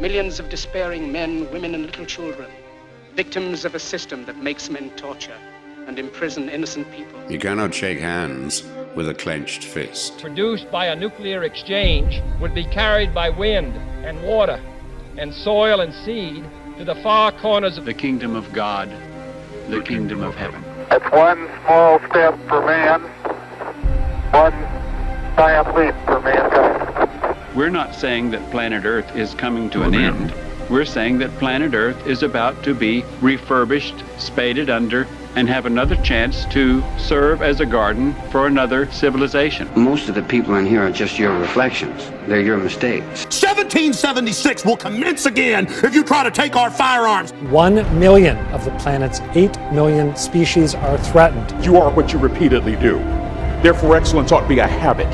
Millions of despairing men, women, and little children, victims of a system that makes men torture and imprison innocent people. You cannot shake hands with a clenched fist. Produced by a nuclear exchange would be carried by wind and water and soil and seed to the far corners of the kingdom of God, the kingdom of heaven. It's one small step for man, one giant leap for mankind. We're not saying that planet Earth is coming to an end. We're saying that planet Earth is about to be refurbished, spaded under, and have another chance to serve as a garden for another civilization. Most of the people in here are just your reflections. They're your mistakes. 1776 will commence again if you try to take our firearms. 1 million of the planet's 8 million species are threatened. You are what you repeatedly do. Therefore, excellence ought to be a habit,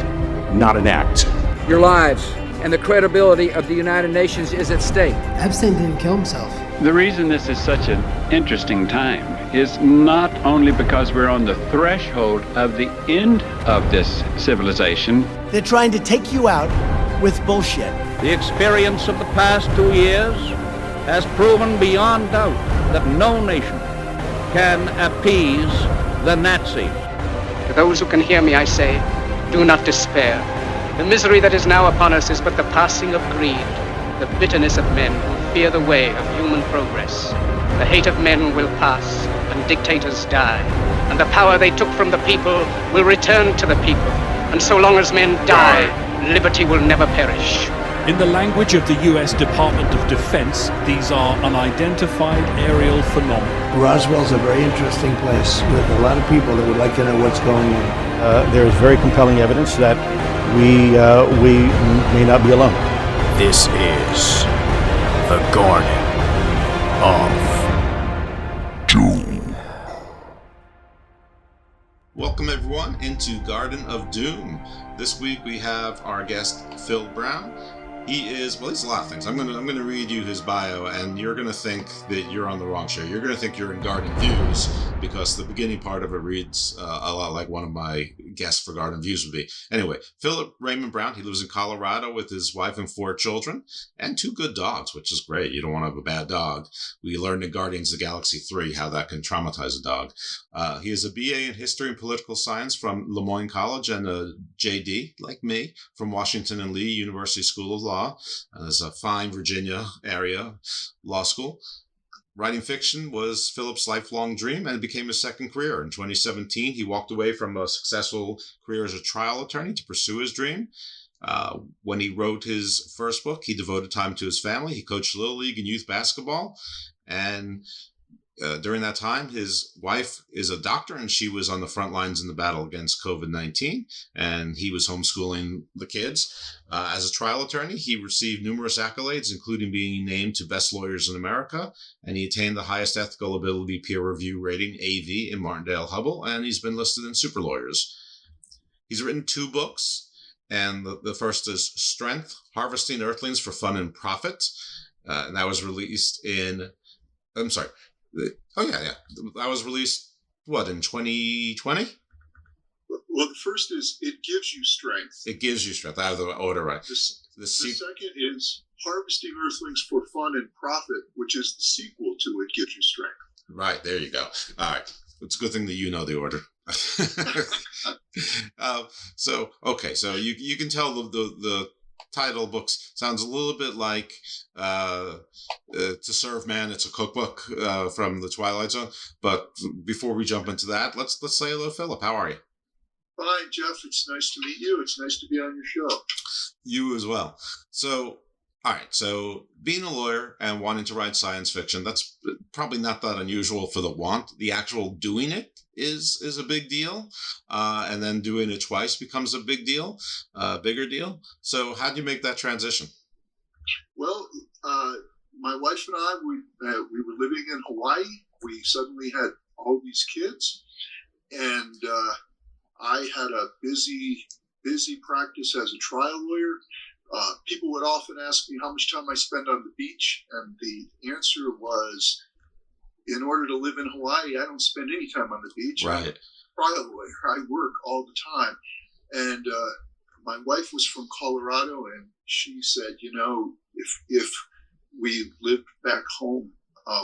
not an act. Your lives and the credibility of the United Nations is at stake. Epstein didn't kill himself. The reason this is such an interesting time is not only because we're on the threshold of the end of this civilization. They're trying to take you out with bullshit. The experience of the past 2 years has proven beyond doubt that no nation can appease the Nazis. To those who can hear me, I say, do not despair. The misery that is now upon us is but the passing of greed, the bitterness of men who fear the way of human progress. The hate of men will pass, and dictators die, and the power they took from the people will return to the people. And so long as men die, liberty will never perish. In the language of the U.S. Department of Defense, these are unidentified aerial phenomena. Roswell's a very interesting place with a lot of people that would like to know what's going on. There is very compelling evidence that we may not be alone. This is the Garden of Doom. Welcome everyone into Garden of Doom. This week we have our guest Phil Brown. He's a lot of things. I'm gonna read you his bio, and you're gonna think that you're on the wrong show. You're gonna think you're in Garden Views because the beginning part of it reads a lot like one of my guests for Garden Views would be. Anyway, Philip Raymond Brown. He lives in Colorado with his wife and 4 children and 2 good dogs, which is great. You don't want to have a bad dog. We learned in Guardians of the Galaxy 3 how that can traumatize a dog. He has a BA in History and Political Science from Moyne College and a JD, like me, from Washington and Lee University School of Law. There's a fine Virginia area law school. Writing fiction was Philip's lifelong dream, and it became his second career. In 2017, he walked away from a successful career as a trial attorney to pursue his dream. When he wrote his first book, he devoted time to his family. He coached Little League and youth basketball, and during that time, his wife is a doctor, and she was on the front lines in the battle against COVID-19, and he was homeschooling the kids. As a trial attorney, he received numerous accolades, including being named to Best Lawyers in America, and he attained the highest ethical ability peer review rating, AV, in Martindale-Hubbell, and he's been listed in Super Lawyers. He's written 2 books, and the first is Strength, Harvesting Earthlings for Fun and Profit, and that was released in... I'm sorry. That was released, in 2020? Well, the first is It Gives You Strength. It Gives You Strength. I have the order right. The second is Harvesting Earthlings for Fun and Profit, which is the sequel to It Gives You Strength. Right, there you go. All right. It's a good thing that you know the order. So you can tell the title books sounds a little bit like To Serve Man. It's a cookbook from the Twilight Zone. But before we jump into that, let's say hello, Philip. How are you? Fine, Jeff. It's nice to meet you. It's nice to be on your show. You as well. So, all right. So being a lawyer and wanting to write science fiction, that's probably not that unusual for the want. The actual doing it is a big deal. And then doing it twice becomes a big deal, bigger deal. So how do you make that transition? Well, my wife and I, we were living in Hawaii. We suddenly had all these kids, and I had a busy practice as a trial lawyer. People would often ask me how much time I spend on the beach, and the answer was, in order to live in Hawaii, I don't spend any time on the beach. Right. I'm a trial lawyer. I work all the time. And my wife was from Colorado, and she said, if we lived back home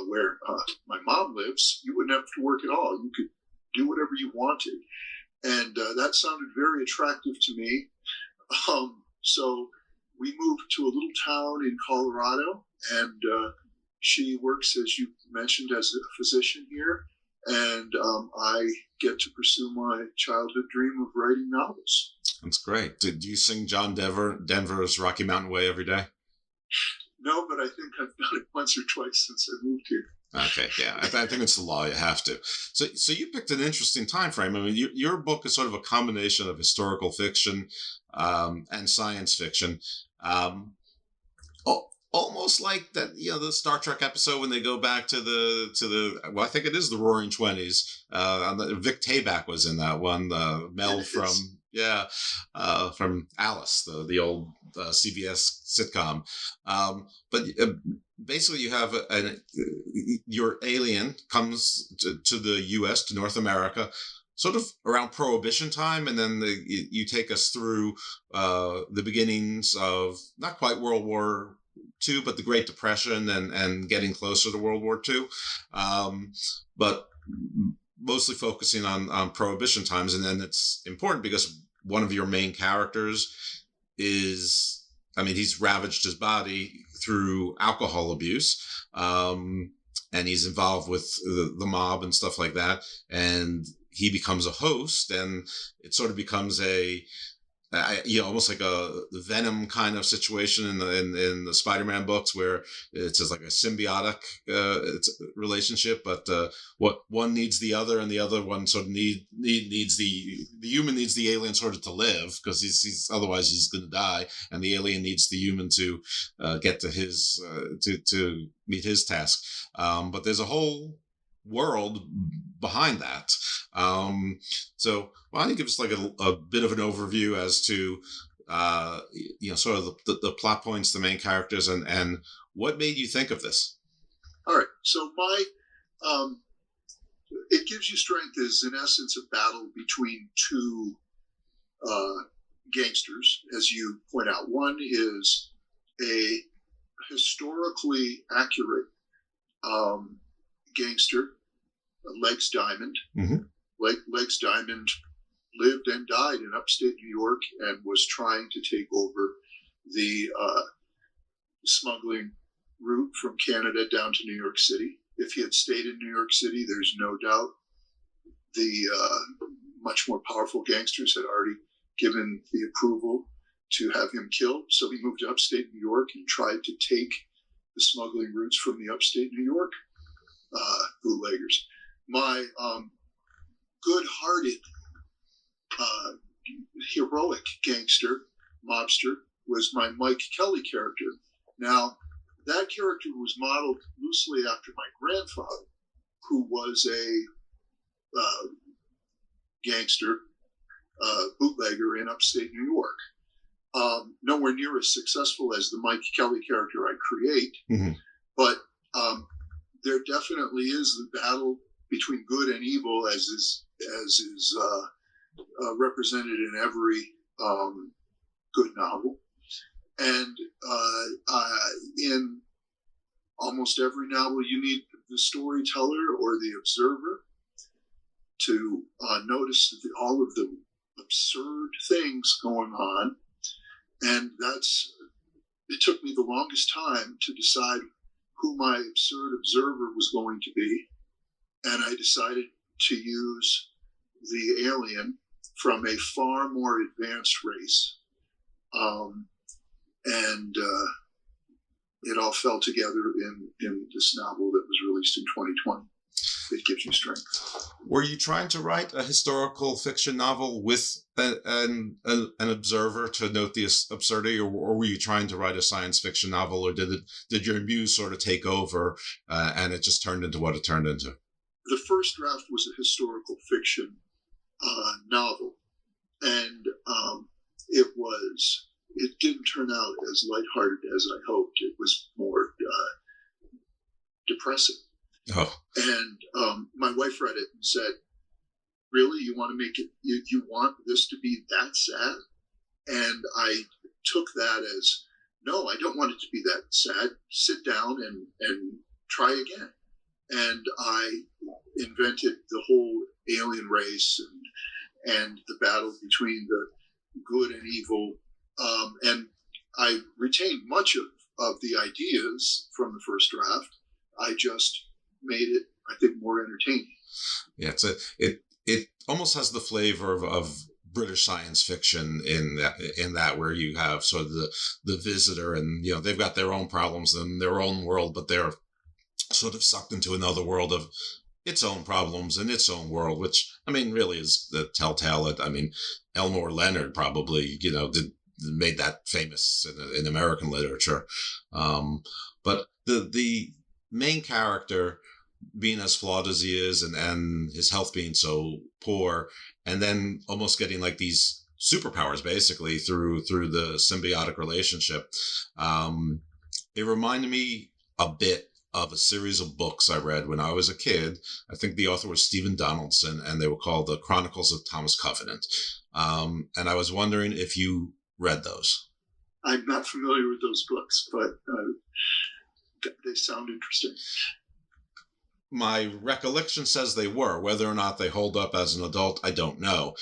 where my mom lives. You wouldn't have to work at all. You could do whatever you wanted. And that sounded very attractive to me. So we moved to a little town in Colorado, and she works, as you mentioned, as a physician here. And I get to pursue my childhood dream of writing novels. That's great. Do you sing John Denver's Rocky Mountain Way every day? No, but I think I've done it once or twice since I moved here. Okay, yeah, I think it's the law. You have to. So you picked an interesting time frame. I mean, your book is sort of a combination of historical fiction and science fiction. Almost like that, the Star Trek episode when they go back to the well, I think it is the Roaring '20s. Vic Tayback was in that one. Mel from Alice, the old CBS sitcom. But basically, you have your alien comes to the U.S., to North America, sort of around Prohibition time, and then you take us through the beginnings of not quite World War II, but the Great Depression and getting closer to World War II, but mostly focusing on Prohibition times. And then it's important because one of your main characters is, he's ravaged his body through alcohol abuse, and he's involved with the mob and stuff like that. And he becomes a host, and it sort of becomes almost like a Venom kind of situation in the Spider-Man books, where it's just like a symbiotic relationship, but what one needs the other, and the other one sort of needs the human needs the alien sort of to live, because he's otherwise he's going to die, and the alien needs the human to get to his to meet his task. But there's a whole world behind that. So why don't you give us like a bit of an overview as to sort of the plot points, the main characters, and what made you think of this? All right. So It Gives You Strength is in essence a battle between two gangsters, as you point out. One is a historically accurate gangster, Legs Diamond. Mm-hmm. Legs Diamond lived and died in upstate New York and was trying to take over the smuggling route from Canada down to New York City. If he had stayed in New York City, there's no doubt the much more powerful gangsters had already given the approval to have him killed. So he moved to upstate New York and tried to take the smuggling routes from the upstate New York bootleggers. My good-hearted, heroic gangster, mobster, was my Mike Kelly character. Now, that character was modeled loosely after my grandfather, who was a gangster, bootlegger in upstate New York. Nowhere near as successful as the Mike Kelly character I create, mm-hmm. but there definitely is the battle between good and evil, as is represented in every good novel, and in almost every novel, you need the storyteller or the observer to notice all of the absurd things going on, and it took me the longest time to decide who my absurd observer was going to be, and I decided to use the alien from a far more advanced race, and it all fell together in this novel that was released in 2020. It Gives You Strength. Were you trying to write a historical fiction novel with an observer to note the absurdity, or were you trying to write a science fiction novel, or did your muse sort of take over and it just turned into what it turned into? The first draft was a historical fiction novel, and it didn't turn out as lighthearted as I hoped. It was more depressing. Oh. And my wife read it and said, "Really, you want to make it? You want this to be that sad?" And I took that as no, I don't want it to be that sad. Sit down and try again. And I invented the whole alien race and the battle between the good and evil. And I retained much of the ideas from the first draft. I just made it, I think, more entertaining. Yeah, it almost has the flavor of British science fiction in that where you have sort of the visitor, and they've got their own problems in their own world, but they're sort of sucked into another world of its own problems and its own world, which really is the telltale. Elmore Leonard probably made that famous in American literature, but the main character being as flawed as he is, and his health being so poor, and then almost getting like these superpowers basically through the symbiotic relationship. It reminded me a bit of a series of books I read when I was a kid. I think the author was Stephen Donaldson, and they were called The Chronicles of Thomas Covenant. And I was wondering if you read those. I'm not familiar with those books, but they sound interesting. My recollection says they were. Whether or not they hold up as an adult, I don't know.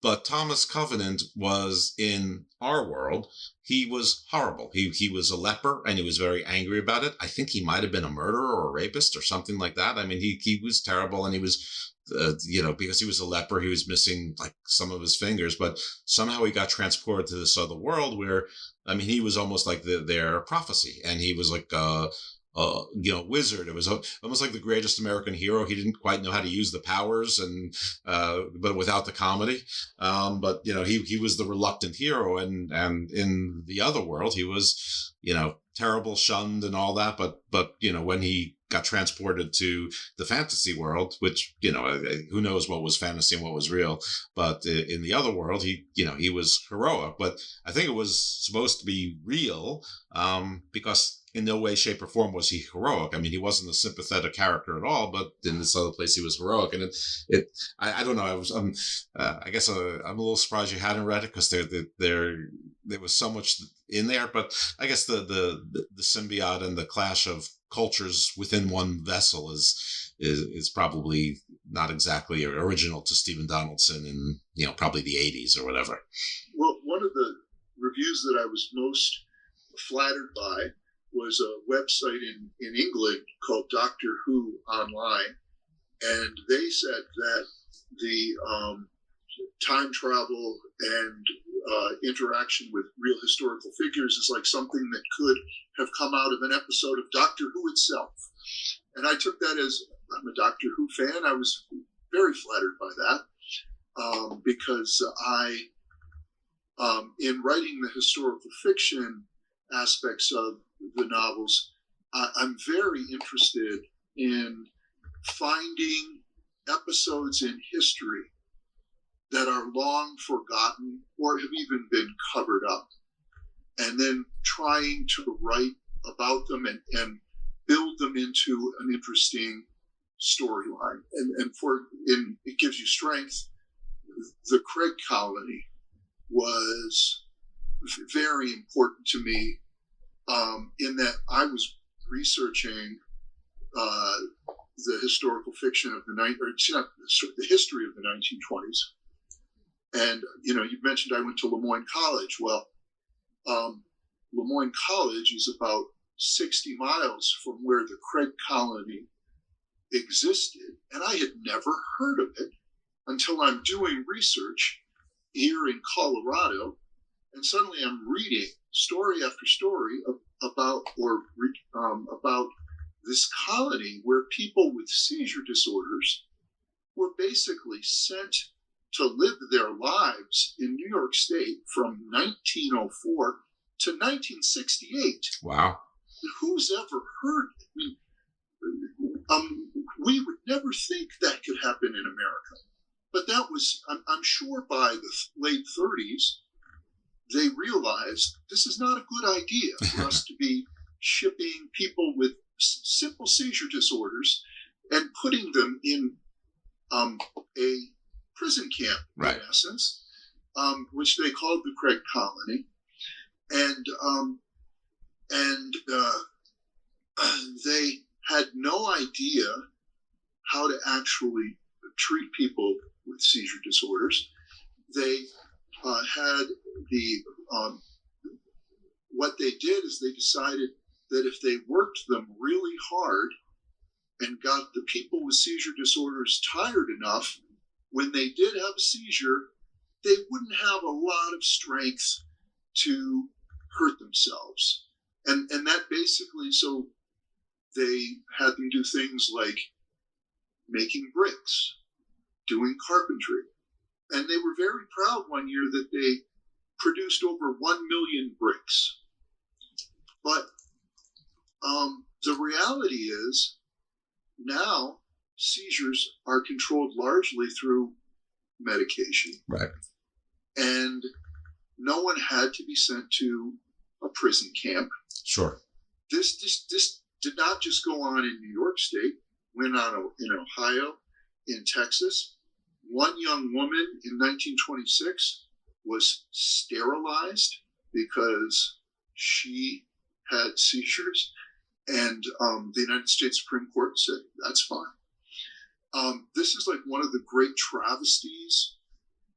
But Thomas Covenant was in our world. He was horrible. He was a leper, and he was very angry about it. I think he might have been a murderer or a rapist or something like that. He was terrible, and he was, because he was a leper, he was missing like some of his fingers. But somehow he got transported to this other world where, he was almost like their prophecy, and he was like wizard. It was almost like the greatest American hero. He didn't quite know how to use the powers, and but without the comedy. But he was the reluctant hero, and in the other world he was terrible, shunned, and all that. But when he got transported to the fantasy world, which who knows what was fantasy and what was real, but in the other world he was heroic. But I think it was supposed to be real, because in no way, shape, or form was he heroic. He wasn't a sympathetic character at all, but in this other place he was heroic. And I don't know. I guess I'm a little surprised you hadn't read it, because there was so much in there. But I guess the symbiote and the clash of cultures within one vessel is probably not exactly original to Stephen Donaldson in probably the 80s or whatever. Well, one of the reviews that I was most flattered by was a website in England called Doctor Who Online, and they said that the time travel and interaction with real historical figures is like something that could have come out of an episode of Doctor Who itself. And I took that as, I'm a Doctor Who fan. I was very flattered by that, because in writing the historical fiction aspects of the novels, I'm very interested in finding episodes in history that are long forgotten or have even been covered up, and then trying to write about them and build them into an interesting storyline. And it gives you strength. The Craig colony was very important to me, in that I was researching the historical fiction of the history of the 1920s. And you mentioned I went to Moyne College. Well, Moyne College is about 60 miles from where the Craig colony existed, and I had never heard of it until I'm doing research here in Colorado. And suddenly I'm reading story after story about this colony where people with seizure disorders were basically sent to live their lives in New York State from 1904 to 1968. Wow. Who's ever heard? We would never think that could happen in America. But that was, I'm sure by the late 30s, they realized this is not a good idea for us to be shipping people with simple seizure disorders and putting them in a prison camp, right, in essence, which they called the Craig colony. and they had no idea how to actually treat people with seizure disorders. They had what they did is they decided that if they worked them really hard and got the people with seizure disorders tired enough, when they did have a seizure, they wouldn't have a lot of strength to hurt themselves. And that basically, so they had them do things like making bricks, doing carpentry. And they were very proud one year that they produced over 1 million bricks. But the reality is now seizures are controlled largely through medication. Right. And no one had to be sent to a prison camp. Sure. This did not just go on in New York State, went on in Ohio, in Texas. One young woman in 1926 was sterilized because she had seizures, and the United States Supreme Court said, that's fine. This is like one of the great travesties,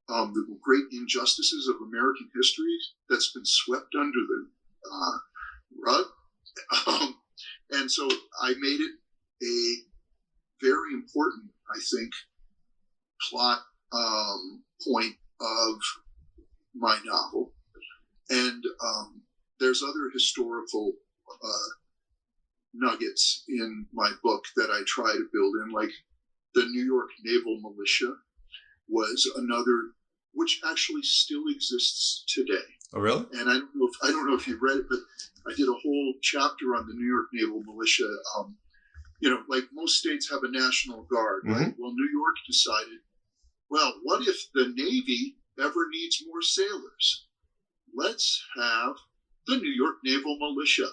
the great injustices of American history that's been swept under the rug. And so I made it a very important, I think, plot point of my novel. And there's other historical nuggets in my book that I try to build in, like the New York Naval Militia was another, which actually still exists today. Oh, really? And I don't know if you read it, but I did a whole chapter on the New York Naval Militia. Like most states have a National Guard, right? Mm-hmm. Well, New York decided, well, what if the Navy ever needs more sailors? Let's have the New York Naval Militia,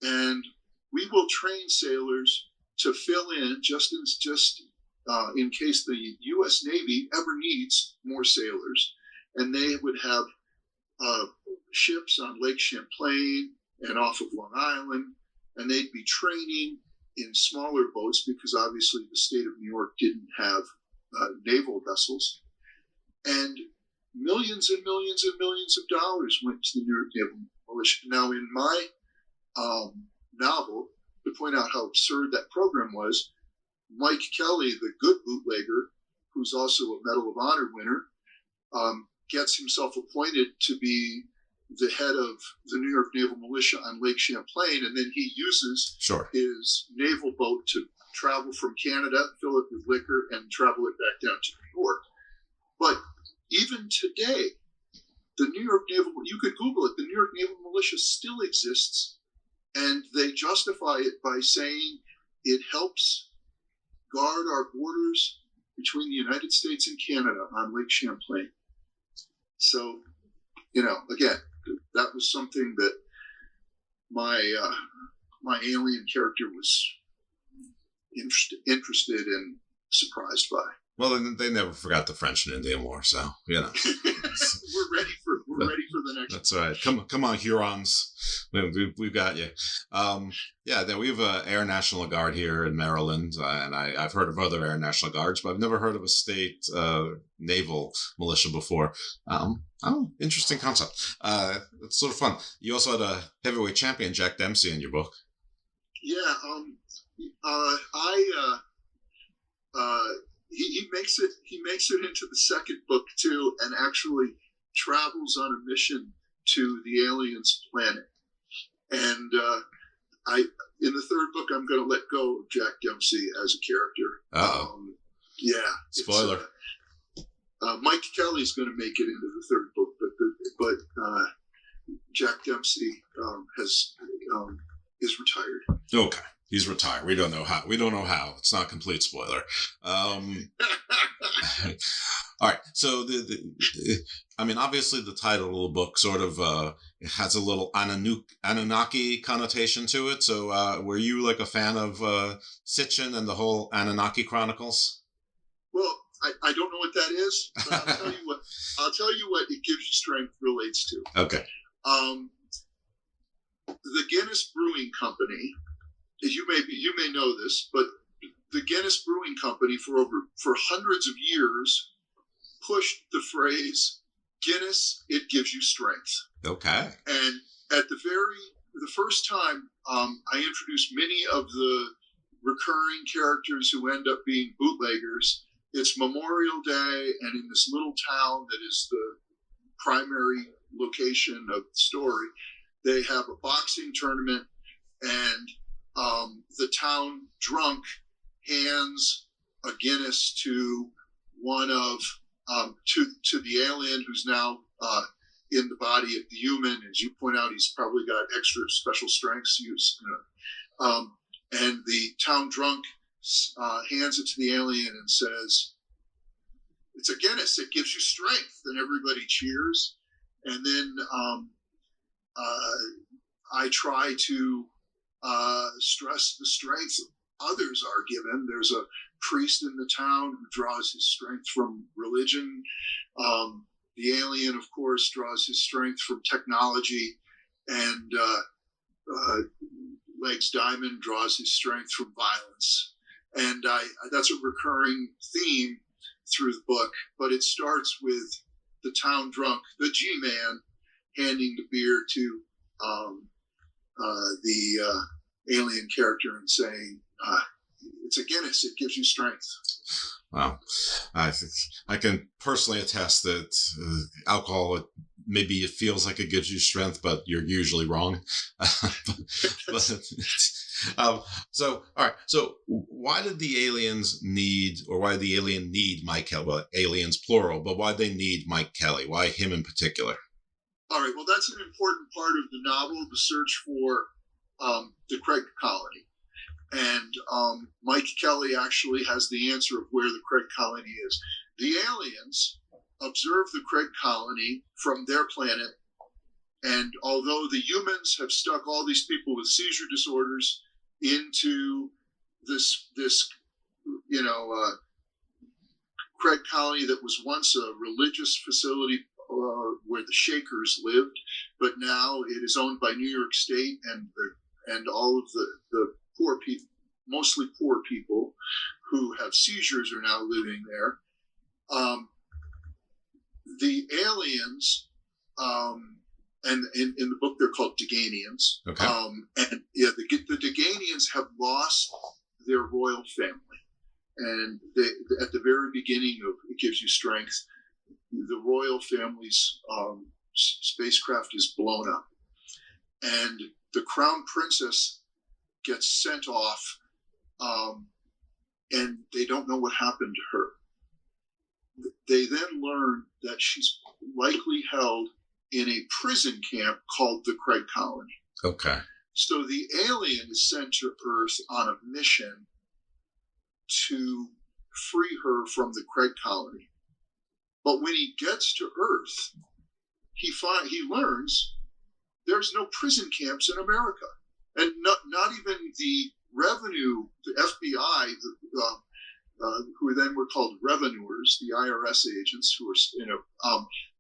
and we will train sailors to fill in just in case the U.S. Navy ever needs more sailors. And they would have ships on Lake Champlain and off of Long Island, and they'd be training in smaller boats because obviously the state of New York didn't have naval vessels. And millions and millions and millions of dollars went to the New York Naval Militia. Now, in my novel, to point out how absurd that program was, Mike Kelly, the good bootlegger, who's also a Medal of Honor winner, gets himself appointed to be the head of the New York Naval Militia on Lake Champlain, and then he uses his naval boat to travel from Canada, fill it with liquor, and travel it back down to New York. But even today, the New York Naval, you could Google it, the New York Naval Militia still exists, and they justify it by saying it helps guard our borders between the United States and Canada on Lake Champlain. So, again, that was something that my alien character was interested and surprised by. Well, they never forgot the French and Indian War, so we're ready for the next. That's right. Come on, Hurons, we've got you. Then we have an Air National Guard here in Maryland, and I've heard of other Air National Guards, but I've never heard of a state naval militia before. Interesting concept. It's sort of fun. You also had a heavyweight champion, Jack Dempsey, in your book. Yeah, He makes it into the second book too, and actually travels on a mission to the aliens' planet. And in the third book, I'm going to let go of Jack Dempsey as a character. Spoiler. Mike Kelly's going to make it into the third book, but Jack Dempsey is retired. Okay. He's retired. We don't know how. It's not a complete spoiler. All right. So obviously the title of the book sort of it has a little Anunnaki connotation to it. So were you like a fan of Sitchin and the whole Anunnaki Chronicles? Well, I don't know what that is, but I'll tell you what it gives you strength relates to. Okay. the Guinness Brewing Company, you may know this, but the Guinness Brewing Company for hundreds of years pushed the phrase Guinness, it gives you strength. Okay. And at the first time, I introduced many of the recurring characters who end up being bootleggers. It's Memorial Day, and in this little town that is the primary location of the story, they have a boxing tournament, and the town drunk hands a Guinness to one of to the alien who's now in the body of the human. As you point out, he's probably got extra special strengths use. And the town drunk hands it to the alien and says, "It's a Guinness. It gives you strength." And everybody cheers. And then I try to stress the strength others are given. There's a priest in the town who draws his strength from religion. The alien, of course, draws his strength from technology. And Legs Diamond draws his strength from violence. And that's a recurring theme through the book. But it starts with the town drunk, the G-Man, handing the beer to the alien character and saying, "It's a Guinness. It gives you strength." Wow. I can personally attest that alcohol, maybe it feels like it gives you strength, but you're usually wrong. So, all right. So why did the aliens need, or why did the alien need Mike Kelly? Well, aliens plural, but why they need Mike Kelly? Why him in particular? All right. Well, that's an important part of the novel, the search for the Craig colony. And Mike Kelly actually has the answer of where the Craig colony is. The aliens observe the Craig colony from their planet, and although the humans have stuck all these people with seizure disorders into this Craig colony that was once a religious facility where the Shakers lived, but now it is owned by New York State and all of the poor people, mostly poor people who have seizures, are now living there. The aliens, and in the book they're called Deganians. Okay. The Deganians have lost their royal family, and at the very beginning of It Gives You Strength, the royal family's spacecraft is blown up, and the crown princess gets sent off, and they don't know what happened to her. They then learn that she's likely held in a prison camp called the Craig colony. Okay. So the alien is sent to Earth on a mission to free her from the Craig colony. But when he gets to Earth, he learns there's no prison camps in America. And not even the revenue, the FBI, who then were called revenuers, the IRS agents who are,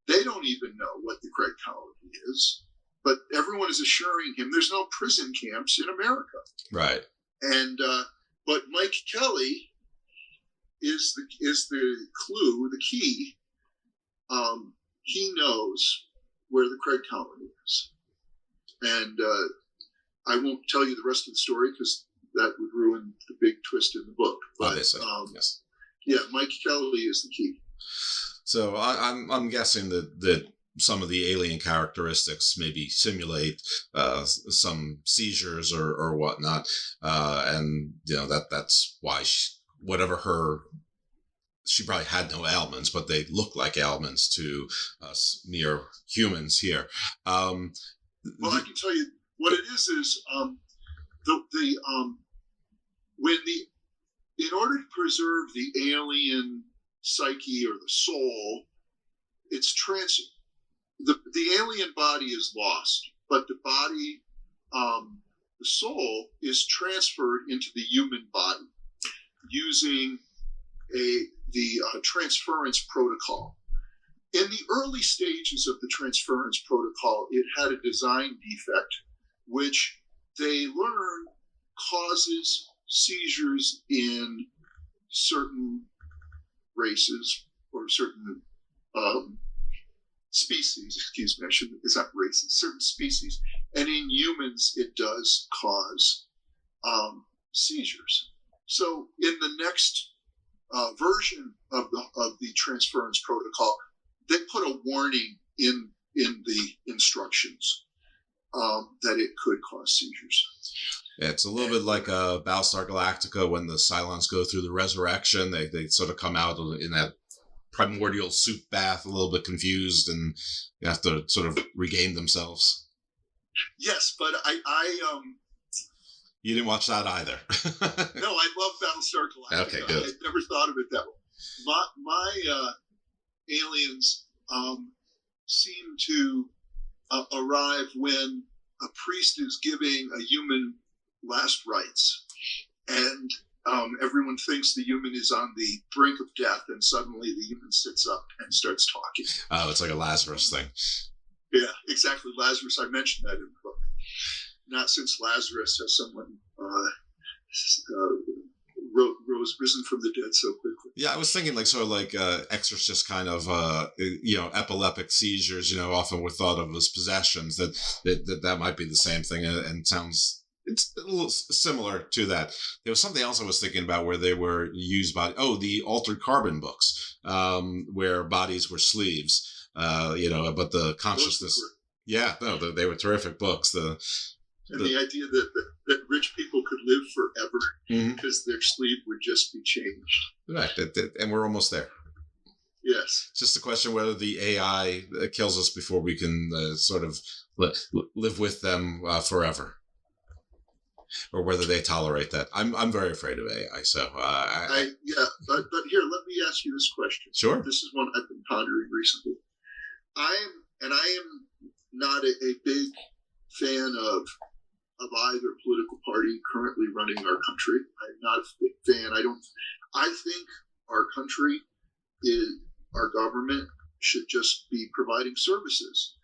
they don't even know what the Craig colony is. But everyone is assuring him there's no prison camps in America. Right. And but Mike Kelly is the clue, the key. He knows where the Craig colony is, and I won't tell you the rest of the story because that would ruin the big twist in the book. But yes. Yeah, Mike Kelly is the key. So I'm guessing that some of the alien characteristics maybe simulate some seizures or whatnot, and that's why she probably had no ailments, but they look like ailments to us mere humans here. Well, I can tell you what it is in order to preserve the alien psyche or the soul, it's the alien body is lost, but the body, the soul is transferred into the human body using the transference protocol. In the early stages of the transference protocol, it had a design defect which they learn causes seizures in certain races or certain species, excuse me, it's not races, certain species. And in humans, it does cause seizures. So in the next version of the transference protocol, they put a warning in the instructions that it could cause seizures. Yeah, it's a little bit like Battlestar Galactica when the Cylons go through the resurrection. They sort of come out in that primordial soup bath, a little bit confused, and you have to sort of regain themselves. Yes, but I You didn't watch that either. No, I love Battlestar Galactica. Okay, good. I never thought of it that way. My aliens seem to arrive when a priest is giving a human last rites, and everyone thinks the human is on the brink of death, and suddenly the human sits up and starts talking. Oh, it's like a Lazarus thing. Yeah, exactly. Lazarus, I mentioned that in the book. Not since Lazarus has someone risen from the dead so quickly. Yeah, I was thinking like sort of like exorcist kind of epileptic seizures. Often were thought of as possessions. That might be the same thing, and sounds it's a little similar to that. There was something else I was thinking about where they were used by the Altered Carbon books, where bodies were sleeves. But the consciousness. Yeah, no, they were terrific books. The idea that rich people could live forever because their sleep would just be changed. Right, and we're almost there. Yes. It's just a question whether the AI kills us before we can sort of live with them forever, or whether they tolerate that. I'm very afraid of AI. So but here, let me ask you this question. Sure. This is one I've been pondering recently. I am not a big fan of either political party currently running our country. I'm not a big fan. I think our country our government should just be providing services,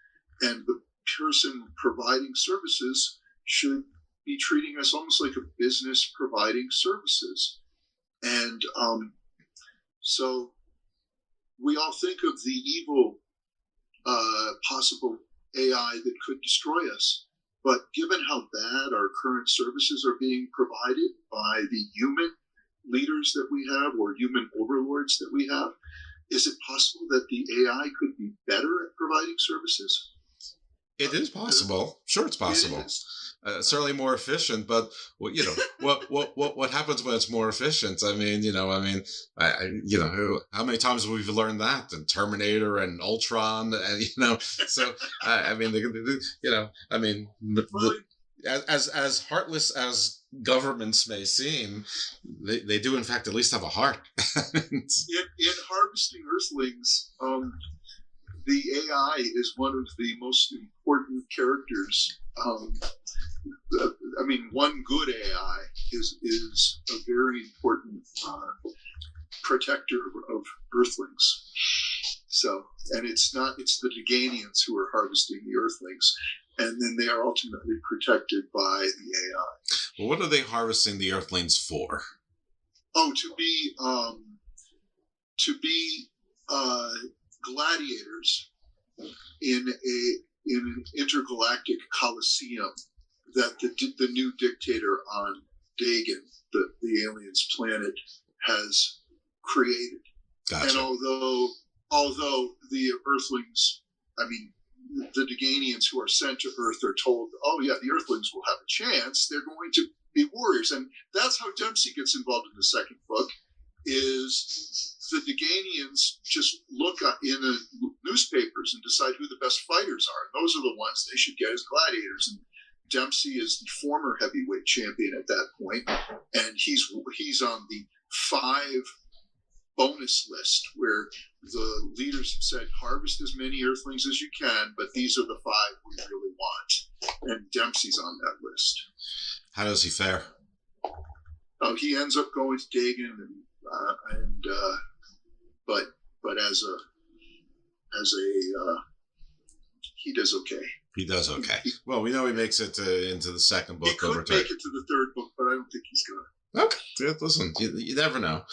and the person providing services should be treating us almost like a business providing services. And so we all think of the evil possible AI that could destroy us. But given how bad our current services are being provided by the human leaders that we have, or human overlords that we have, is it possible that the AI could be better at providing services? It is possible. Sure, it's possible. It is. Certainly more efficient, but what happens when it's more efficient? I mean, how many times have we learned that in Terminator and Ultron, and so as heartless as governments may seem, they do in fact at least have a heart. in harvesting Earthlings, the AI is one of the most important characters. One good AI is a very important protector of Earthlings. So, and it's the Deganians who are harvesting the Earthlings, and then they are ultimately protected by the AI. Well, what are they harvesting the Earthlings for? Oh, to be gladiators in an intergalactic coliseum that the new dictator on Dagon, the aliens' planet, has created. Gotcha. And although the Earthlings, the Deganians who are sent to Earth are told, oh yeah, the Earthlings will have a chance, they're going to be warriors. And that's how Dempsey gets involved in the second book, is the Deganians just look in the newspapers and decide who the best fighters are. And those are the ones they should get as gladiators. And Dempsey is the former heavyweight champion at that point, and he's on the 5 bonus list where the leaders have said, harvest as many Earthlings as you can, but these are the 5 we really want. And Dempsey's on that list. How does he fare? He ends up going to Dagon, but as a he does okay. He does okay. Well, we know he makes it into the second book. He could make it to the third book, but I don't think he's going to. Okay. Yeah, listen, you never know.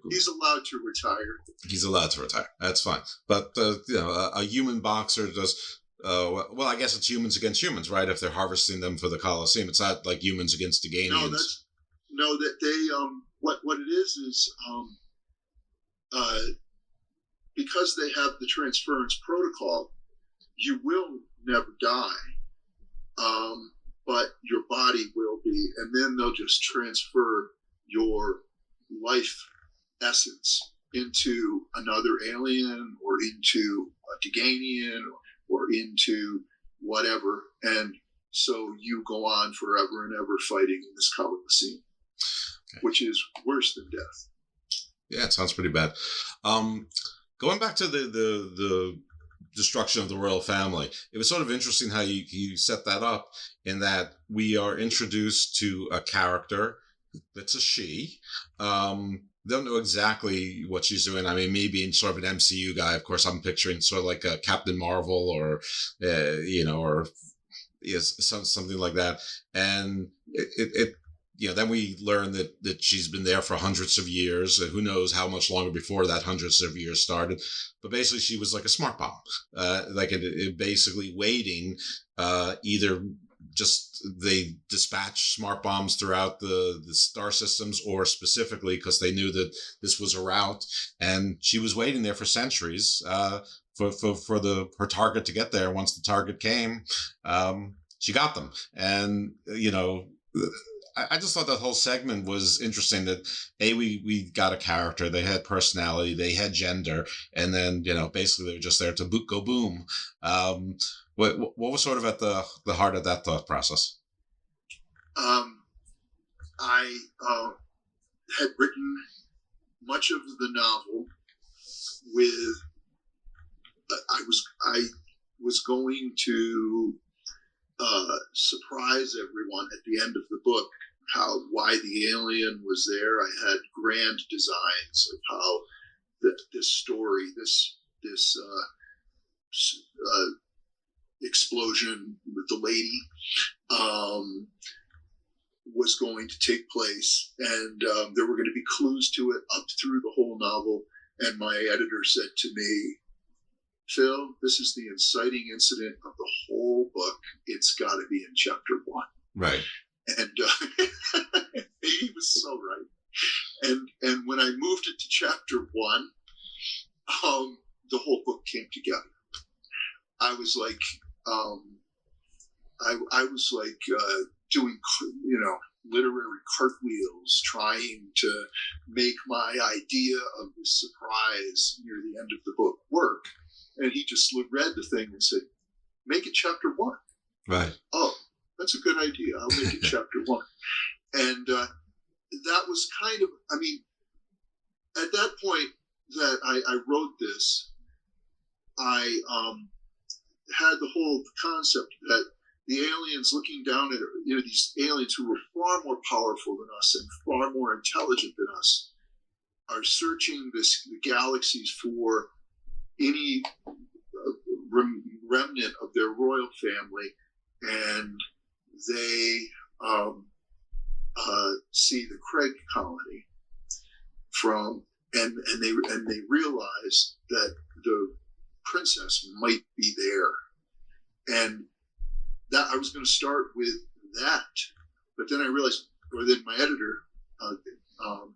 He's allowed to retire. He's allowed to retire. That's fine. But, a human boxer does... well, I guess it's humans against humans, right? If they're harvesting them for the Colosseum. It's not like humans against Deganians. No, that they... What it is because they have the transference protocol, you will never die, but your body will be, and then they'll just transfer your life essence into another alien or into a Deganian or into whatever, and so you go on forever and ever fighting in this Colosseum, which is worse than death. Yeah, it sounds pretty bad. Going back to the destruction of the royal family, it was sort of interesting how you set that up, in that we are introduced to a character that's a she. Don't know exactly what she's doing. I mean, me being sort of an MCU guy, of course, I'm picturing sort of like a Captain Marvel or something like that. And it then we learn that she's been there for hundreds of years. Who knows how much longer before that hundreds of years started. But basically, she was like a smart bomb, it basically waiting. Either just they dispatch smart bombs throughout the star systems, or specifically because they knew that this was a route, and she was waiting there for centuries for her target to get there. Once the target came, she got them, and I just thought that whole segment was interesting, that we got a character, they had personality, they had gender, and then, basically they were just there to go boom. What was sort of at the heart of that thought process? I had written much of the novel with, I was going to surprise everyone at the end of the book why the alien was there. I had grand designs of how this story, this explosion with the lady was going to take place, and there were going to be clues to it up through the whole novel. And my editor said to me, "Phil, this is the inciting incident of the whole book. It's got to be in chapter 1." Right. And he was so right. And when I moved it to chapter 1, the whole book came together. I was like, I was like doing, literary cartwheels, trying to make my idea of this surprise near the end of the book work. And he just read the thing and said, "Make it chapter 1." Right. Oh, that's a good idea. I'll make it chapter 1. And that was kind of, at that point that I wrote this, I had the whole concept that the aliens looking down at, these aliens who were far more powerful than us and far more intelligent than us, are searching the galaxies for any remnant of their royal family, and they see the Craig colony and they realize that the princess might be there, and that I was going to start with that, but then I realized, or then my editor,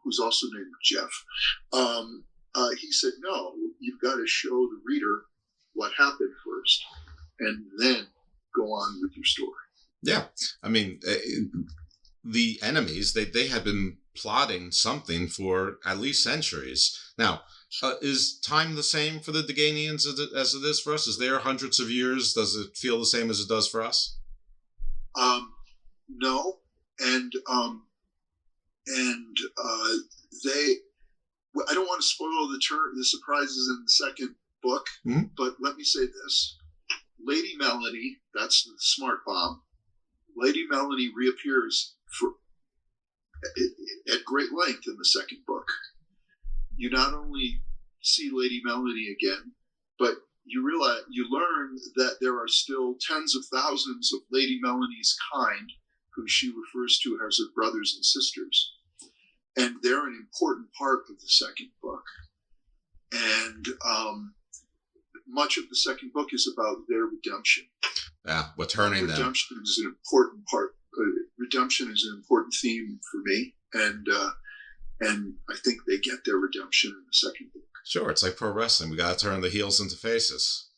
who's also named Jeff, he said, "No, you've got to show the reader what happened first, and then go on with your story." Yeah, the enemies, they had been plotting something for at least centuries. Now, is time the same for the Deganians as it is for us? Is there hundreds of years? Does it feel the same as it does for us? No, and they. I don't want to spoil the surprises in the second book, but let me say this: Lady Melanie, that's the smart bomb. Lady Melanie reappears at great length in the second book. You not only see Lady Melanie again, but you learn that there are still tens of thousands of Lady Melanie's kind, who she refers to as her brothers and sisters, and they're an important part of the second book. And much of the second book is about their redemption. Yeah, we're turning them. Redemption is an important part. Redemption is an important theme for me, and I think they get their redemption in the second book. Sure, it's like pro wrestling. We got to turn the heels into faces,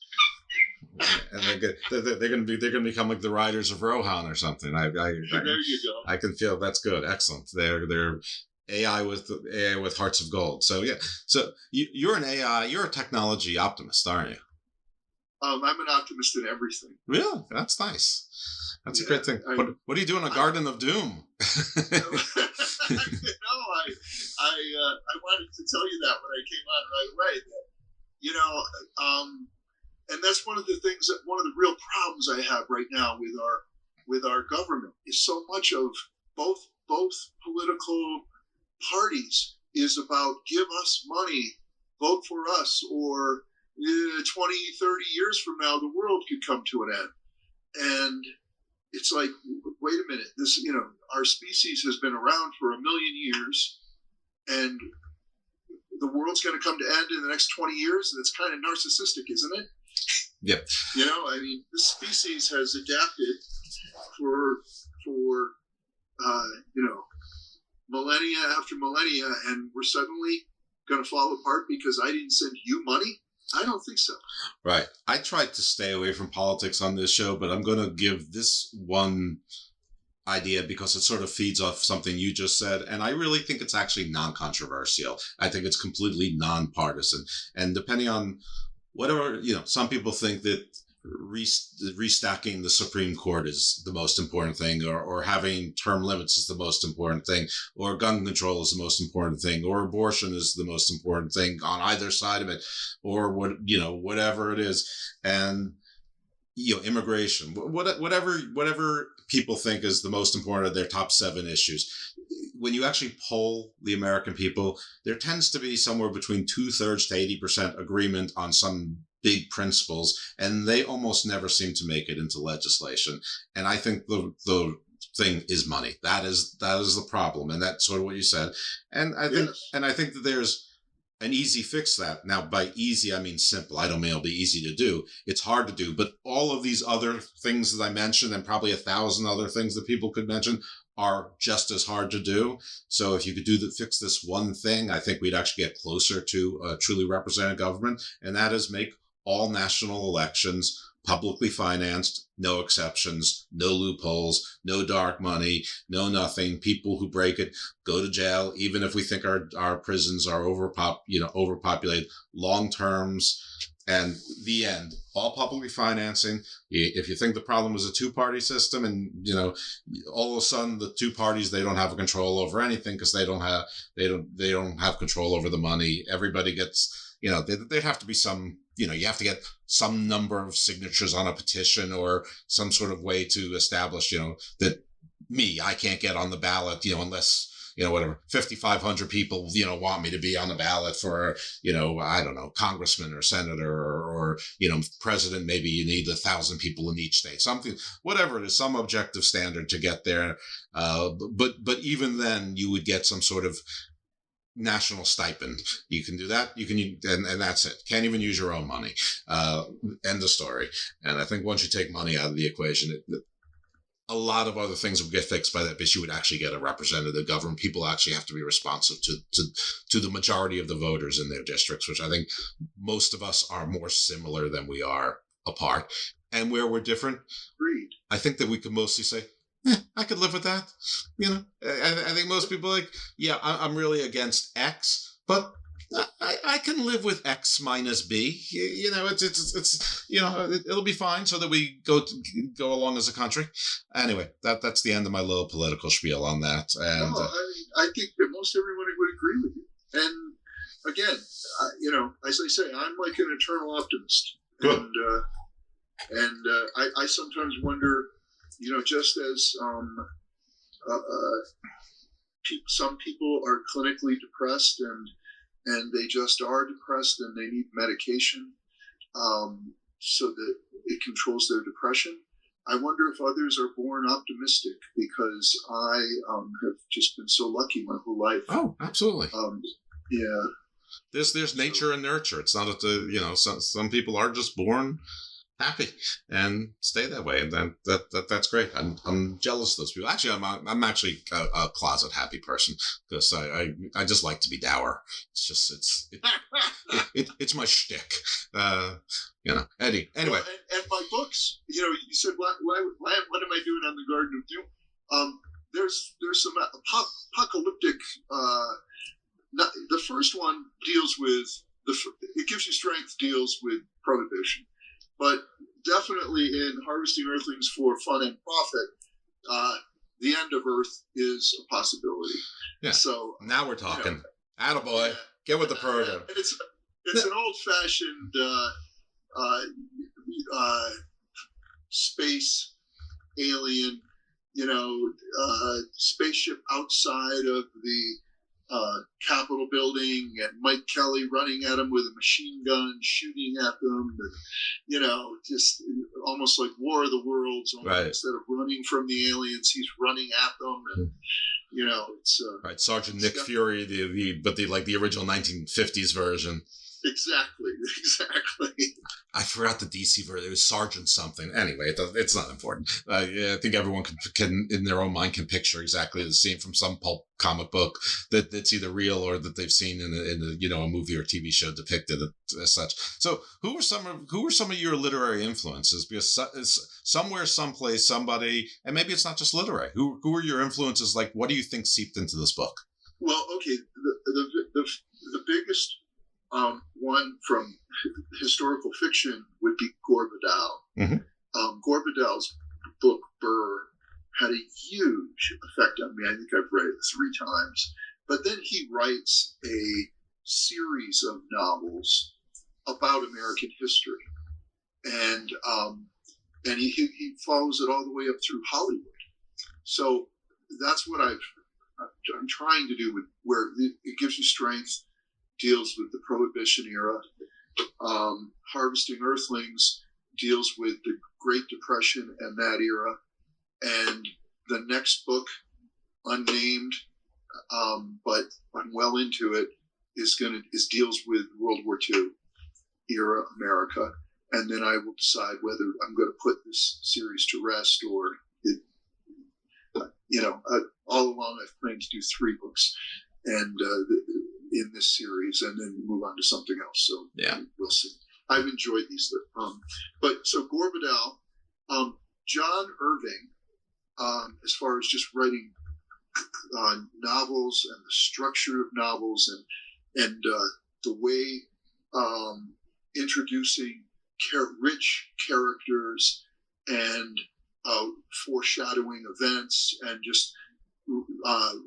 and they're going to become like the Riders of Rohan or something. There you go. I can feel that's good. Excellent. They're AI with hearts of gold. So yeah. So you're an AI. You're a technology optimist, aren't you? I'm an optimist in everything. Yeah, that's nice. That's a great thing. What are you doing in a Garden of Doom? I wanted to tell you that when I came on right away. And that's one of the things one of the real problems I have right now with our government is so much of both political parties is about give us money, vote for us, or 20, 30 years from now the world could come to an end. And it's like, wait a minute, this, our species has been around for 1 million years, and the world's going to come to end in the next 20 years. That's kind of narcissistic, isn't it? Yep. This species has adapted for millennia after millennia, and we're suddenly going to fall apart because I didn't send you money? I don't think so. Right. I tried to stay away from politics on this show, but I'm going to give this one idea because it sort of feeds off something you just said. And I really think it's actually non-controversial. I think it's completely non-partisan. And depending on whatever, some people think that restacking the Supreme Court is the most important thing, or having term limits is the most important thing, or gun control is the most important thing, or abortion is the most important thing on either side of it, or whatever it is. And immigration, whatever people think is the most important of their top 7 issues. When you actually poll the American people, there tends to be somewhere between 2/3 to 80% agreement on some big principles, and they almost never seem to make it into legislation. And I think the thing is money. That is the problem, and that's sort of what you said. And I think that there's an easy fix to that. Now, by easy, I mean simple. I don't mean it'll be easy to do. It's hard to do, but all of these other things that I mentioned, and probably 1,000 other things that people could mention, are just as hard to do. So if you could fix this one thing, I think we'd actually get closer to a truly representative government, and that is make all national elections publicly financed, no exceptions, no loopholes, no dark money, no nothing. People who break it go to jail, even if we think our prisons are overpopulated. Long terms, and the end. All publicly financing. If you think the problem was a 2-party system, and all of a sudden the 2 parties, they don't have control over anything because they don't have control over the money. Everybody gets. There'd have to be some, you have to get some number of signatures on a petition, or some sort of way to establish, that I can't get on the ballot, unless, 5,500 people, want me to be on the ballot for, I don't know, congressman or senator or president. Maybe you need 1,000 people in each state, something, whatever it is, some objective standard to get there. But even then you would get some sort of national stipend. You can do that. You can, and that's it. Can't even use your own money. End of story. And I think once you take money out of the equation, a lot of other things would get fixed by that, but you would actually get a representative government. People actually have to be responsive to the majority of the voters in their districts, which I think most of us are more similar than we are apart. And where we're different, I think that we could mostly say, I could live with that. I think most people are like, yeah, I'm really against X, but I can live with X minus B. It's it'll be fine, so that we go along as a country. Anyway, that's the end of my little political spiel on that. And I think that most everyone would agree with you. And again, as I say, I'm like an eternal optimist. Good. And I sometimes wonder, just as some people are clinically depressed and they just are depressed and they need medication, so that it controls their depression. I wonder if others are born optimistic, because I have just been so lucky my whole life. Oh, absolutely. Yeah. There's nature and nurture. It's not that some people are just born happy and stay that way, and that's great. I'm jealous of those people. Actually, I'm actually a closet happy person, because I just like to be dour. It's just it's my shtick. Eddie. Anyway, and my books. You said what am I doing on the Garden of Doom? There's some apocalyptic. The first one deals with It Gives You Strength deals with prohibition. But definitely in Harvesting Earthlings for Fun and Profit, the end of Earth is a possibility. Yeah. So now we're talking. Attaboy. Get with the program. And it's an old-fashioned space alien, spaceship outside of the Capitol building, and Mike Kelly running at them with a machine gun, shooting at them, and, just almost like War of the Worlds. Right. Instead of running from the aliens, he's running at them, and it's right. Sergeant Nick Fury, the original 1950s version. Exactly. I forgot the DC version. It was Sergeant something. Anyway, it's not important. I think everyone can, in their own mind, can picture exactly the scene from some pulp comic book that's either real or that they've seen in a movie or TV show depicted as such. So, who were some of your literary influences? Because somewhere, someplace, somebody, and maybe it's not just literary. Who are your influences? Like, what do you think seeped into this book? Well, okay, the biggest one from historical fiction would be Gore Vidal. Mm-hmm. Gore Vidal's book Burr had a huge effect on me. I think I've read it 3 times. But then he writes a series of novels about American history, and he follows it all the way up through Hollywood. So that's what I'm trying to do with Where It Gives You Strength. Deals with the Prohibition era. Harvesting Earthlings deals with the Great Depression and that era. And the next book, unnamed, but I'm well into it, deals with World War II era America. And then I will decide whether I'm going to put this series to rest, or all along I've planned to do 3 books, and in this series, and then move on to something else. So yeah, we'll see. I've enjoyed these. But so Gore Vidal, John Irving, as far as just writing novels and the structure of novels and the way introducing rich characters and foreshadowing events, and just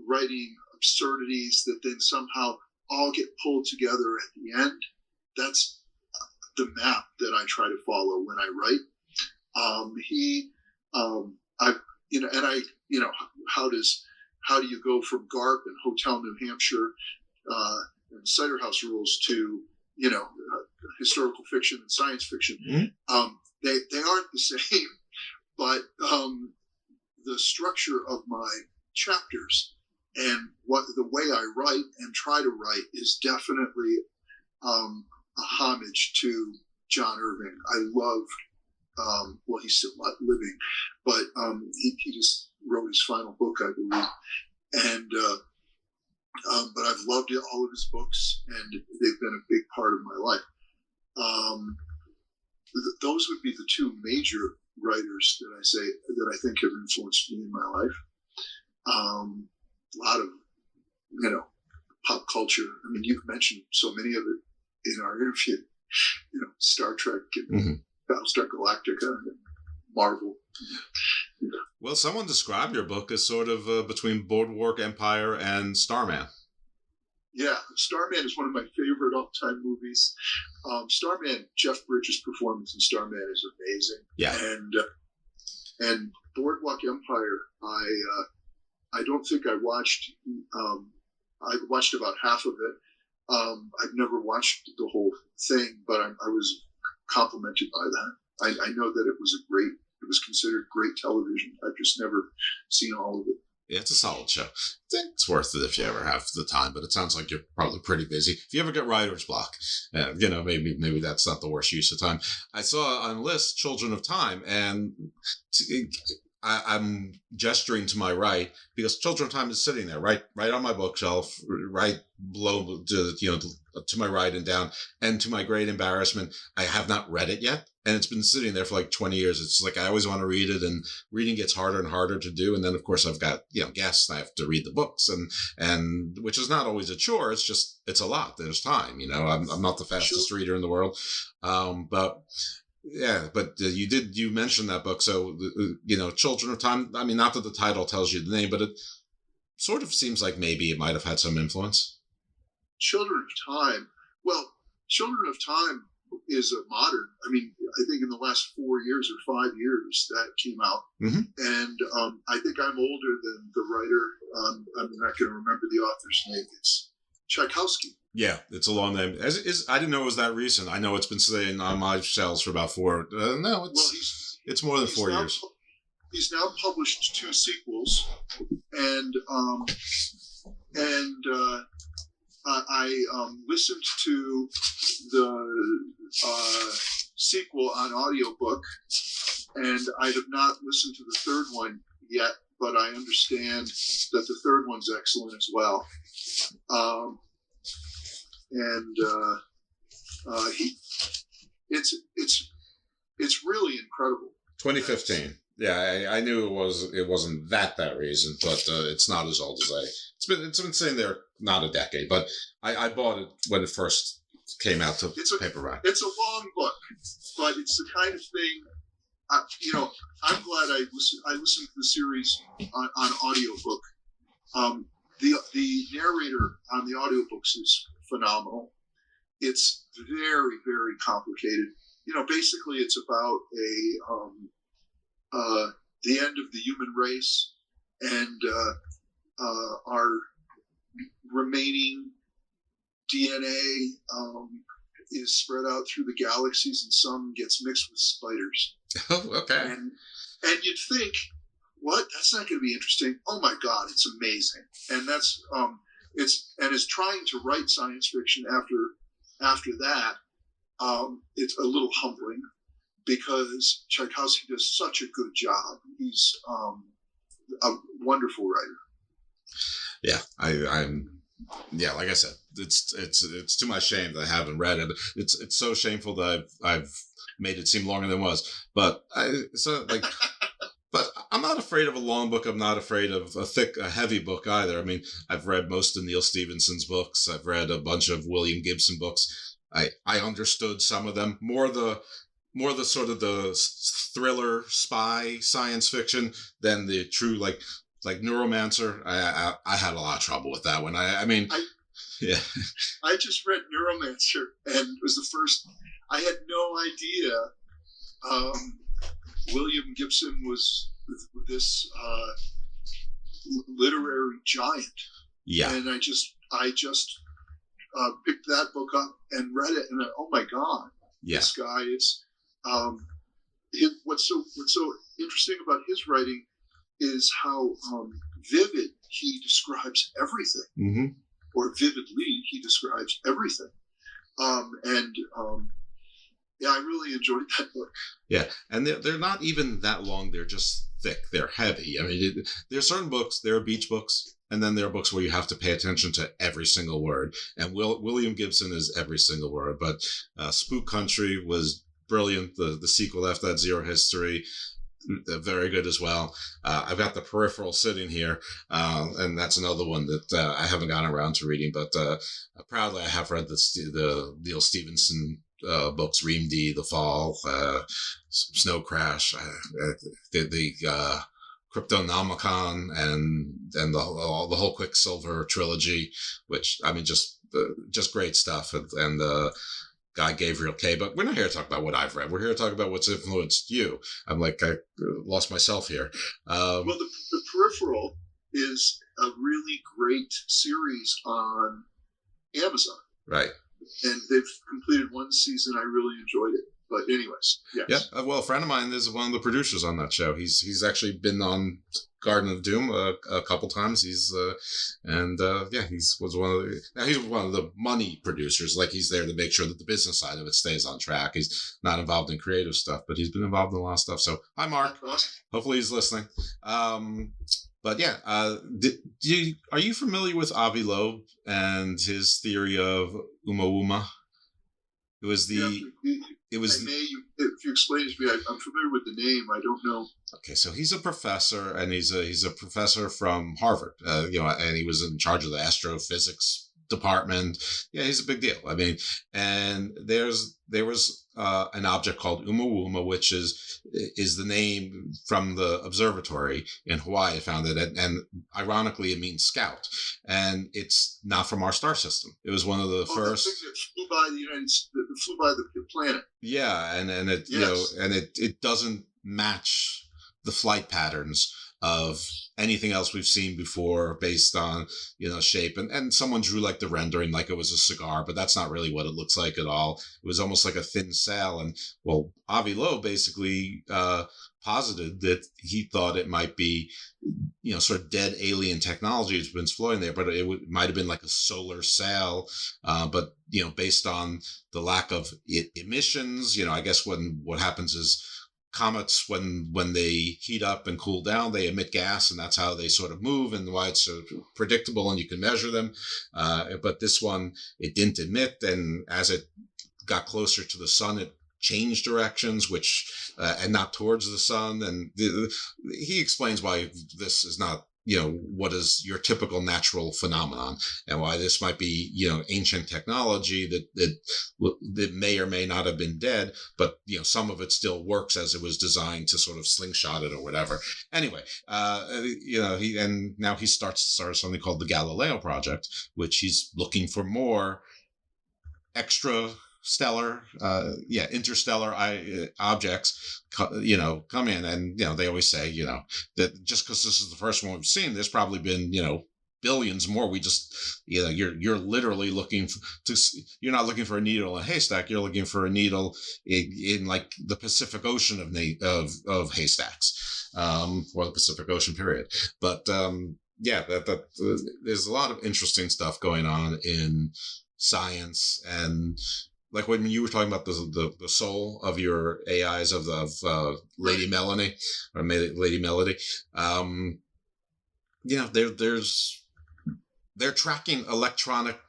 writing absurdities that then somehow all get pulled together at the end. That's the map that I try to follow when I write. How do you go from Garp and Hotel New Hampshire and Cider House Rules to historical fiction and science fiction? Mm-hmm. They aren't the same, but the structure of my chapters and the way I write and try to write is definitely a homage to John Irving. I loved, he's still not living, but he just wrote his final book, I believe. And but I've loved all of his books, and they've been a big part of my life. Those would be the 2 major writers that I think have influenced me in my life. A lot of, pop culture. I mean, you've mentioned so many of it in our interview. Star Trek and mm-hmm. Battlestar Galactica and Marvel. Well, someone described your book as sort of between Boardwalk Empire and Starman. Yeah, Starman is one of my favorite all-time movies. Starman, Jeff Bridges' performance in Starman is amazing. Yeah. And Boardwalk Empire, I don't think I watched. I watched about half of it. I've never watched the whole thing, but I was complimented by that. I know that it was considered great television. I've just never seen all of it. Yeah, it's a solid show. It's worth it if you ever have the time, but it sounds like you're probably pretty busy. If you ever get writer's block, maybe that's not the worst use of time. I saw on the list Children of Time, and I'm gesturing to my right because Children of Time is sitting there, right on my bookshelf, right below, to my right and down. And to my great embarrassment, I have not read it yet. And it's been sitting there for like 20 years. It's like I always want to read it, and reading gets harder and harder to do. And then, of course, I've got guests. I have to read the books, and which is not always a chore. It's just it's a lot. There's time. I'm not the fastest reader in the world, but you mentioned that book. So Children of Time. I mean, not that the title tells you the name, but it sort of seems like maybe it might have had some influence. Children of Time. Well, Children of Time is a modern. I mean, I think in the last 4 years or 5 years that came out, and I think I'm older than the writer. I'm not going to remember the author's name. It's Tchaikovsky. Yeah, it's a long name. I didn't know it was that recent. I know it's been sitting on my shelves for about 4. It's more than 4 years. He's now published 2 sequels, and I listened to the sequel on audiobook, and I have not listened to the third one yet, but I understand that the third one's excellent as well. It's really incredible. 2015. Yeah, I knew it wasn't that recent, but it's not as old as it's been sitting there not a decade, but I bought it when it first came out to paperback. It's a long book, but it's the kind of thing. I'm glad I listened to the series on audiobook. The narrator on the audiobooks is phenomenal. It's very, very complicated. Basically, it's about the end of the human race, and our remaining DNA is spread out through the galaxies, and some gets mixed with spiders. Oh, okay. And you'd think, what? That's not going to be interesting. Oh my God, it's amazing. And that's it's trying to write science fiction after that. It's a little humbling, because Tchaikovsky does such a good job. He's a wonderful writer. Yeah, yeah, like I said, it's to my shame that I haven't read it. It's so shameful that I've made it seem longer than it was. But but I'm not afraid of a long book. I'm not afraid of a heavy book either. I mean, I've read most of Neil Stephenson's books. I've read a bunch of William Gibson books. I understood some of them. More the sort of the thriller spy science fiction than the true like Neuromancer. I had a lot of trouble with that one. Yeah. I just read Neuromancer, and it was the first. I had no idea William Gibson was this literary giant. Yeah. And I just picked that book up and read it, and oh my God, this guy is. What's so interesting about his writing is how vivid he describes everything, or vividly he describes everything. Yeah, I really enjoyed that book. Yeah, and they're not even that long. They're just thick. They're heavy. I mean, there are certain books. There are beach books, and then there are books where you have to pay attention to every single word. And William Gibson is every single word. But Spook Country was brilliant. The sequel after that, Zero History, very good as well. I've got The Peripheral sitting here, and that's another one that I haven't gotten around to reading. But proudly, I have read the Neil Stephenson books, Ream D, The Fall, Snow Crash, the Cryptonomicon, and the whole Quicksilver trilogy, which I mean, just great stuff, and Guy Gabriel Kay. But we're not here to talk about what I've read. We're here to talk about what's influenced you. I lost myself here. Well, the Peripheral is a really great series on Amazon. Right. And they've completed one season. I really enjoyed it. But anyways, yes. Yeah. Well, a friend of mine is one of the producers on that show. He's actually been on Garden of Doom a couple times. He's was one of the money producers. Like, he's there to make sure that the business side of it stays on track. He's not involved in creative stuff, but he's been involved in a lot of stuff. So, hi, Mark. Awesome. Hopefully he's listening. But yeah, are you familiar with Avi Loeb and his theory of Uma? It was if you explain it to me, I'm familiar with the name. I don't know. Okay, so he's a professor, and he's a professor from Harvard. And he was in charge of the astrophysics department. Yeah, he's a big deal. I mean, and there was an object called Umawuma, which is the name from the observatory in Hawaii. I found it, and ironically, it means scout, and it's not from our star system. It was one of the first. The thing that flew by the United States, that flew by the planet. Yeah, and it it doesn't match the flight patterns of anything else we've seen before based on, shape. And someone drew like the rendering like it was a cigar, but that's not really what it looks like at all. It was almost like a thin sail. And well, Avi Loeb basically posited that he thought it might be, sort of dead alien technology that's been floating there, but it might have been like a solar sail. But, based on the lack of emissions, I guess what happens is, comets, when they heat up and cool down, they emit gas, and that's how they sort of move, and why it's so predictable and you can measure them. But this one, it didn't emit, and as it got closer to the sun, it changed directions, and not towards the sun. And he explains why this is not, what is your typical natural phenomenon, and why this might be, ancient technology that may or may not have been dead, but, some of it still works as it was designed to sort of slingshot it or whatever. Anyway, now he starts something called the Galileo Project, which he's looking for more interstellar objects, come in, and, they always say, that just because this is the first one we've seen, there's probably been, billions more. We just, you're literally you're not looking for a needle in a haystack. You're looking for a needle in like the Pacific Ocean of haystacks, or the Pacific Ocean period. But, there's a lot of interesting stuff going on in science. And like when you were talking about the soul of your AIs of Lady Melanie or Lady Melody, they're tracking electronic,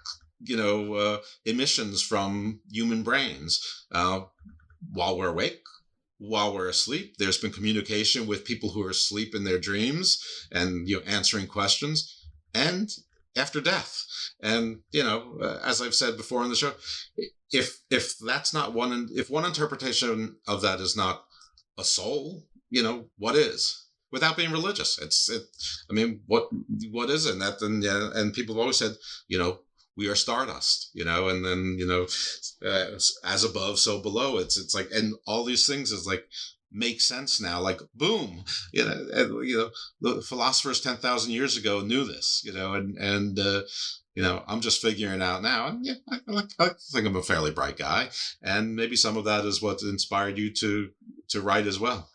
emissions from human brains while we're awake, while we're asleep. There's been communication with people who are asleep in their dreams, and answering questions, and after death. And as I've said before on the show, if that's not if one interpretation of that is not a soul, what is? Without being religious, what is it? And people have always said, we are stardust, and then as above, so below. It's like, and all these things is like make sense now. Like boom, the philosophers 10,000 years ago knew this, I'm just figuring it out now. And I think I'm a fairly bright guy, and maybe some of that is what inspired you to write as well.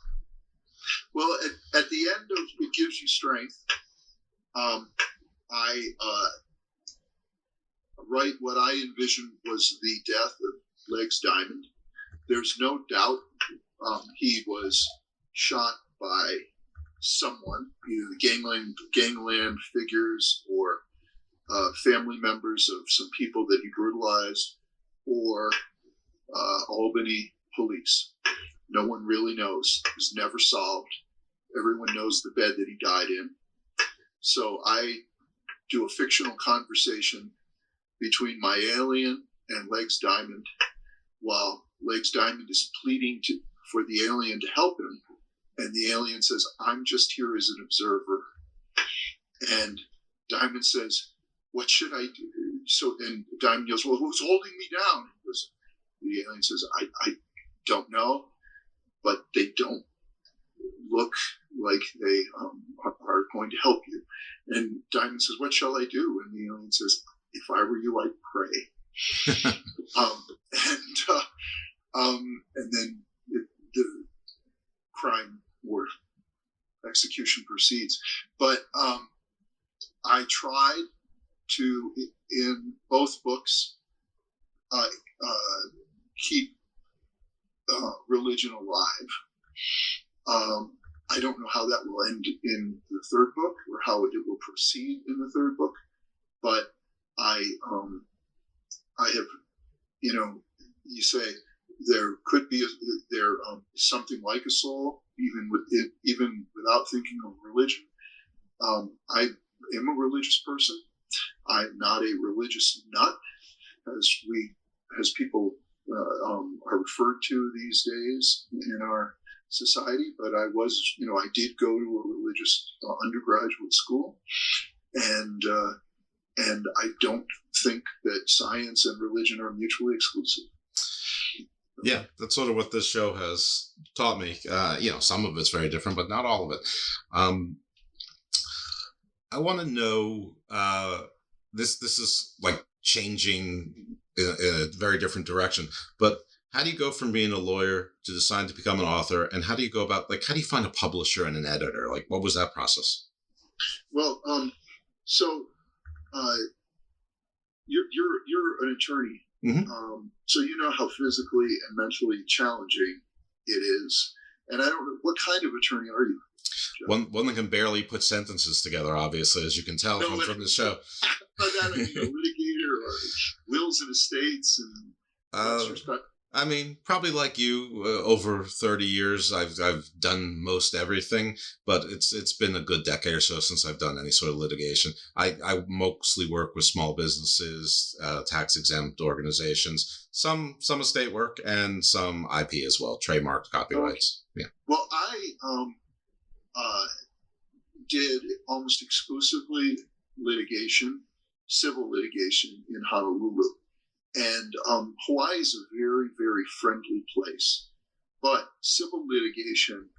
Well, at the end of it gives you strength. I write what I envisioned was the death of Legs Diamond. There's no doubt he was shot by someone, either the gangland figures or family members of some people that he brutalized, or Albany police. No one really knows. It was never solved. Everyone knows the bed that he died in. So I do a fictional conversation between my alien and Legs Diamond, while Legs Diamond is pleading for the alien to help him. And the alien says, I'm just here as an observer. And Diamond says, what should I do? So, and Diamond goes, well, who's holding me down? The alien says, I don't know, but they don't look like they are going to help you. And Diamond says, what shall I do? And the alien says, if I were you, I'd pray. And then the crime or execution proceeds. But I tried to, in both books, keep religion alive. I don't know how that will end in the third book or how it will proceed in the third book, but I have, you say there could be something like a soul even without thinking of religion. I am a religious person. I'm not a religious nut, as people are referred to these days in our society. But I did go to a religious undergraduate school, and I don't think that science and religion are mutually exclusive. Yeah, that's sort of what this show has taught me. Some of it's very different, but not all of it. I want to know, this is like changing in a very different direction, but how do you go from being a lawyer to deciding to become an author, and how do you go about, how do you find a publisher and an editor? What was that process? Well, you're an attorney. Mm-hmm. So you know how physically and mentally challenging it is. And I don't know, what kind of attorney are you? One that can barely put sentences together, obviously, as you can tell from the show. But that, a litigator or wills and estates and I mean, probably like you, over 30 years, I've done most everything, but it's been a good decade or so since I've done any sort of litigation. I mostly work with small businesses, tax-exempt organizations, some estate work, and some IP as well, trademark, copyrights. Yeah. Well, I did almost exclusively civil litigation in Honolulu. And Hawaii is a very, very friendly place. But civil litigation,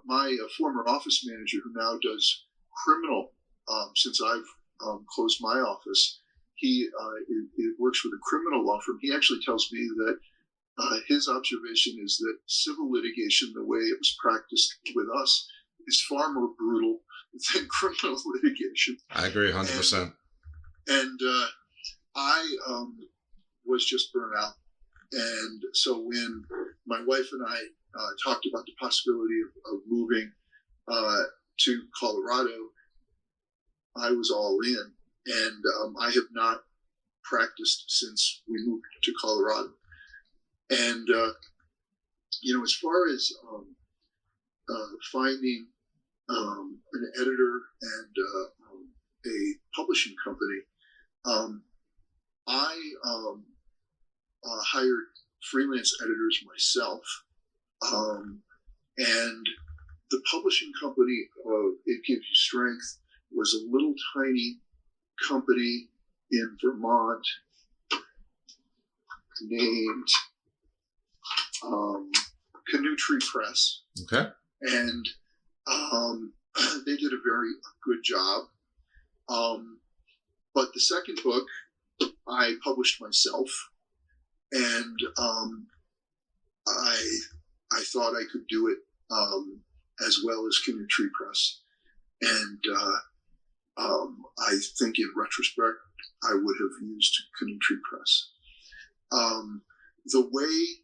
my former office manager, who now does criminal, since I've closed my office, he works with a criminal law firm. He actually tells me that his observation is that civil litigation, the way it was practiced with us, is far more brutal than criminal litigation. I agree 100%. And I was just burnt out. And so when my wife and I talked about the possibility of moving to Colorado, I was all in. And I have not practiced since we moved to Colorado. And, as far as finding an editor and a publishing company, I hired freelance editors myself, and the publishing company, It Gives You Strength, was a little tiny company in Vermont named Canoe Tree Press. Okay. And they did a very good job. But the second book, I published myself, and I thought I could do it as well as Canoe Tree Press. And I think in retrospect, I would have used Canoe Tree Press. The way,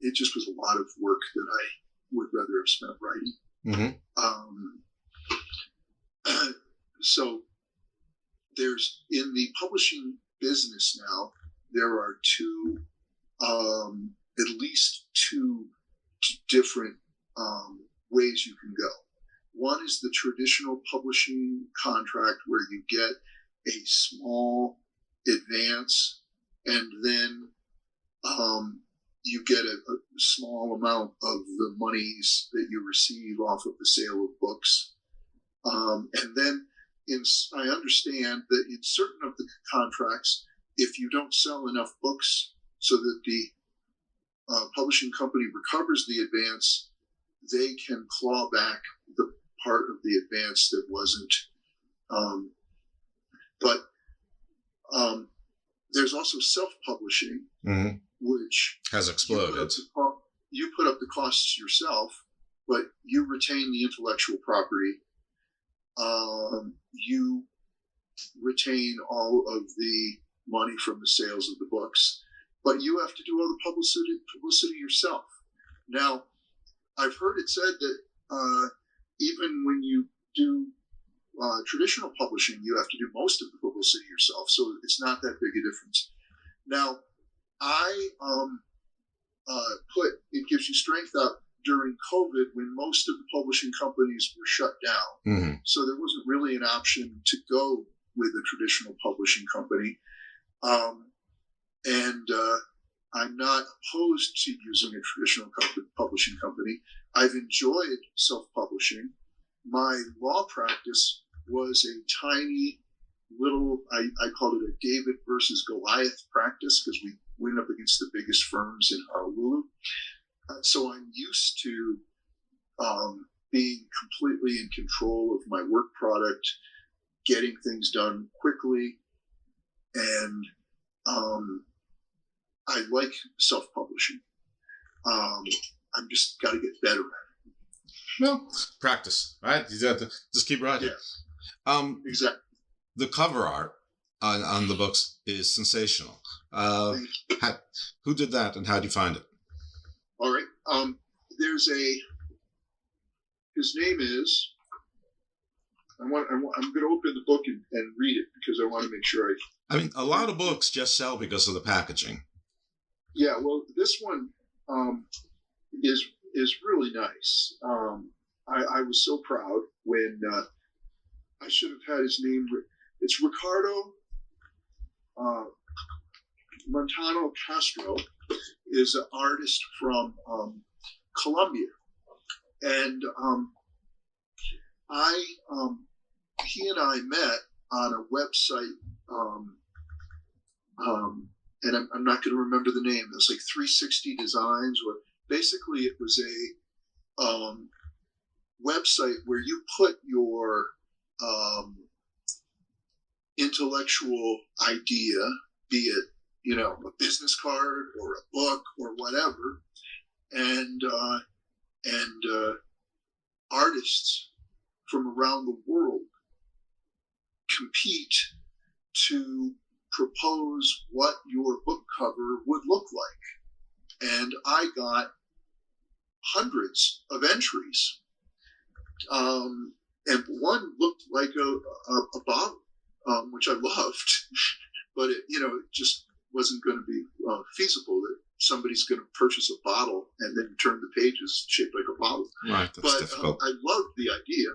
it just was a lot of work that I would rather have spent writing. Mm-hmm. So there's, in the publishing business now, there are at least two different ways you can go. One is the traditional publishing contract, where you get a small advance, and then you get a small amount of the monies that you receive off of the sale of books. And then I understand that in certain of the contracts, if you don't sell enough books so that the publishing company recovers the advance, they can claw back the part of the advance that wasn't. But there's also self-publishing, mm-hmm. which has exploded. You put up the costs yourself, but you retain the intellectual property. You retain all of the money from the sales of the books, but you have to do all the publicity yourself. Now, I've heard it said that even when you do traditional publishing, you have to do most of the publicity yourself, so it's not that big a difference. Now, I put It Gives You Strength up during COVID when most of the publishing companies were shut down. Mm-hmm. So there wasn't really an option to go with a traditional publishing company. I'm not opposed to using a traditional publishing company. I've enjoyed self-publishing. My law practice was a tiny little, I called it a David versus Goliath practice because we went up against the biggest firms in Honolulu. So I'm used to being completely in control of my work product, getting things done quickly, and I like self-publishing. I'm just got to get better at it. Well, practice, right? You have to just keep writing. Yeah. Exactly. The cover art on the books is sensational. Who did that, and how do you find it? All right. His name is. I'm going to open the book and read it because I want to make sure I mean, a lot of books just sell because of the packaging. Yeah, well, this one is really nice. I was so proud when I should have had his name. It's Ricardo Montano Castro is an artist from Colombia, and he and I met on a website, and I'm not going to remember the name. It was like 360 Designs, or basically it was a website where you put your intellectual idea, be it a business card or a book or whatever, and artists from around the world compete to propose what your book cover would look like. And I got hundreds of entries. And one looked like a bottle, which I loved, but it just wasn't going to be feasible that somebody's going to purchase a bottle and then turn the pages shaped like a bottle. Right, that's difficult. I loved the idea.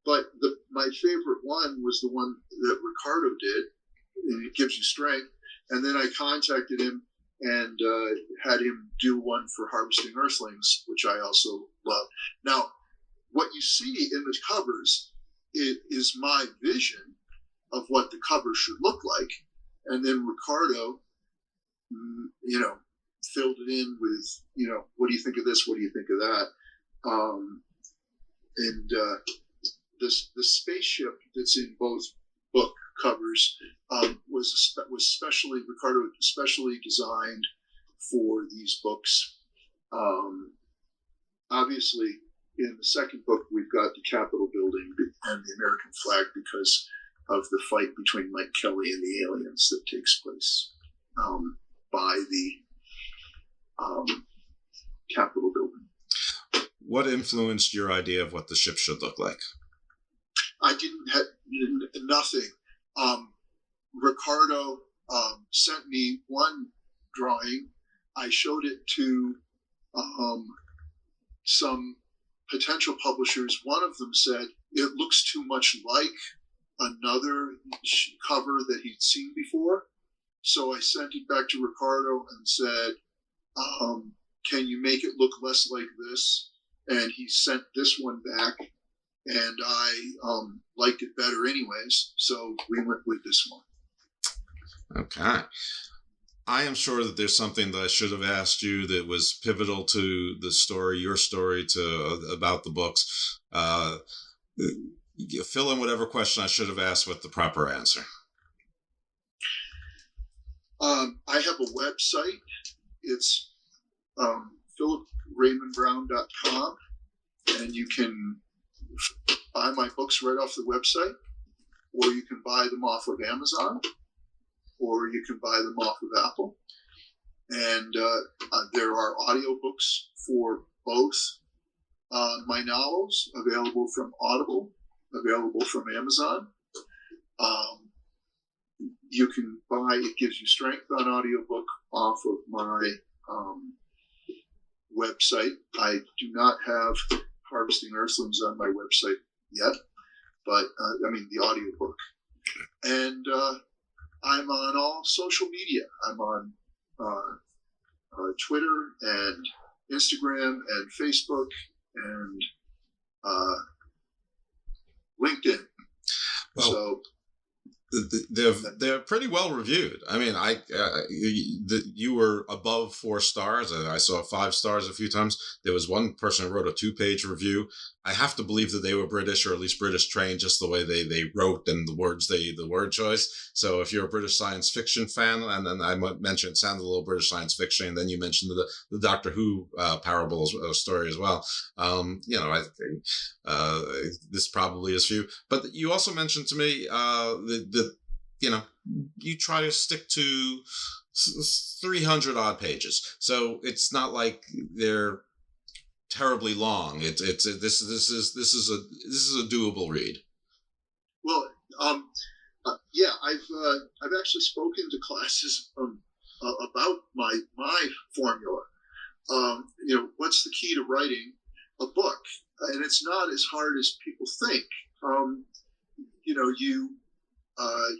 But my favorite one was the one that Ricardo did, and It Gives You Strength. And then I contacted him and had him do one for Harvesting Earthlings, which I also love. Now, what you see in the covers is my vision of what the cover should look like. And then Ricardo, filled it in with, what do you think of this? What do you think of that? The spaceship that's in both book covers was Ricardo specially designed for these books. Obviously, in the second book, we've got the Capitol building and the American flag because of the fight between Mike Kelly and the aliens that takes place by the Capitol building. What influenced your idea of what the ship should look like? I didn't have nothing. Ricardo sent me one drawing. I showed it to some potential publishers. One of them said it looks too much like another cover that he'd seen before. So I sent it back to Ricardo and said, can you make it look less like this? And he sent this one back, and I liked it better anyways, so we went with this one. Okay. I am sure that there's something that I should have asked you that was pivotal to the story, your story, about the books. Fill in whatever question I should have asked with the proper answer. I have a website. It's philipraymondbrown.com, and you can buy my books right off the website, or you can buy them off of Amazon, or you can buy them off of Apple. And there are audiobooks for both my novels, available from Audible, available from Amazon. You can buy It Gives You Strength on audiobook off of my website. I do not have Harvesting Earthlings on my website yet, but the audiobook. And I'm on all social media. I'm on Twitter and Instagram and Facebook and LinkedIn. Well, so they're pretty well reviewed. I mean, you were above 4 stars. I saw 5 stars a few times. There was one person who wrote a 2-page review. I have to believe that they were British, or at least British trained, just the way they wrote and the word choice. So if you're a British science fiction fan, and then I mentioned it sounded a little British science fiction, and then you mentioned the Doctor Who parable story as well. This probably is for you. But you also mentioned to me you try to stick to 300 odd pages, so it's not like they're terribly long. This is a doable read. Well, I've actually spoken to classes about my formula. What's the key to writing a book? And it's not as hard as people think. You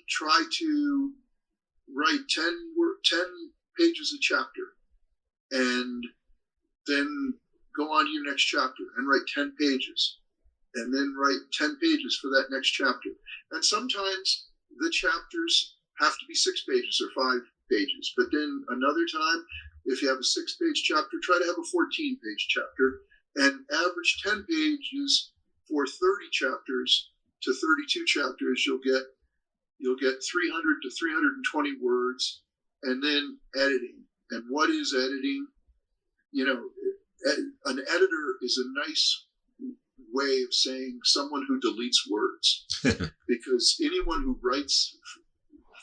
try to write 10 pages a chapter, and then go on to your next chapter and write 10 pages, and then write 10 pages for that next chapter. And sometimes the chapters have to be 6 pages or 5 pages, but then another time, if you have a 6-page chapter, try to have a 14-page chapter, and average 10 pages for 30 chapters to 32 chapters. You'll get 300 to 320 words, and then editing. And what is editing? An editor is a nice way of saying someone who deletes words, because anyone who writes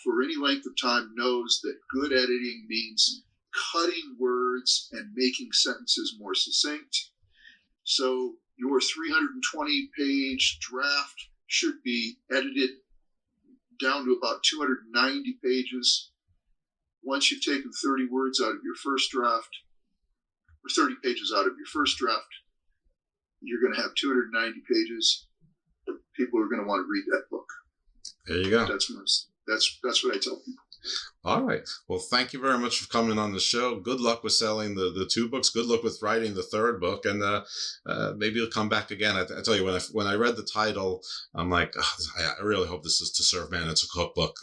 for any length of time knows that good editing means cutting words and making sentences more succinct. So your 320-page draft should be edited down to about 290 pages. Once you've taken 30 words out of your first draft, or 30 pages out of your first draft, you're going to have 290 pages. People are going to want to read that book. There you go. That's what I tell people. All right. Well, thank you very much for coming on the show. Good luck with selling the 2 books. Good luck with writing the 3rd book, and maybe you'll come back again. I tell you, when I read the title, I'm like, I really hope this is To Serve Man. It's a cookbook.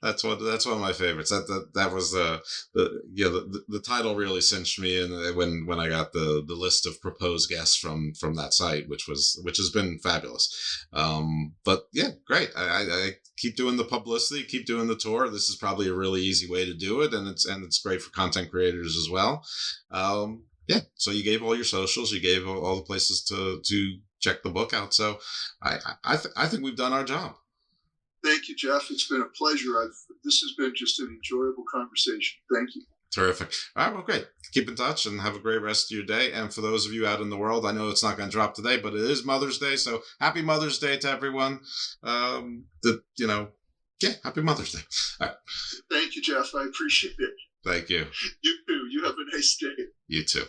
That's one of my favorites. That was the title really cinched me in when I got the list of proposed guests from that site, which has been fabulous. But yeah, great. I keep doing the publicity, keep doing the tour. This is probably a really easy way to do it, and it's great for content creators as well. So you gave all your socials, you gave all the places to check the book out. So I think we've done our job. Thank you, Jeff. It's been a pleasure. This has been just an enjoyable conversation. Thank you. Terrific. All right, well, great. Keep in touch and have a great rest of your day. And for those of you out in the world, I know it's not going to drop today, but it is Mother's Day. So happy Mother's Day to everyone. Happy Mother's Day. All right. Thank you, Jeff. I appreciate it. Thank you. You too. You have a nice day. You too.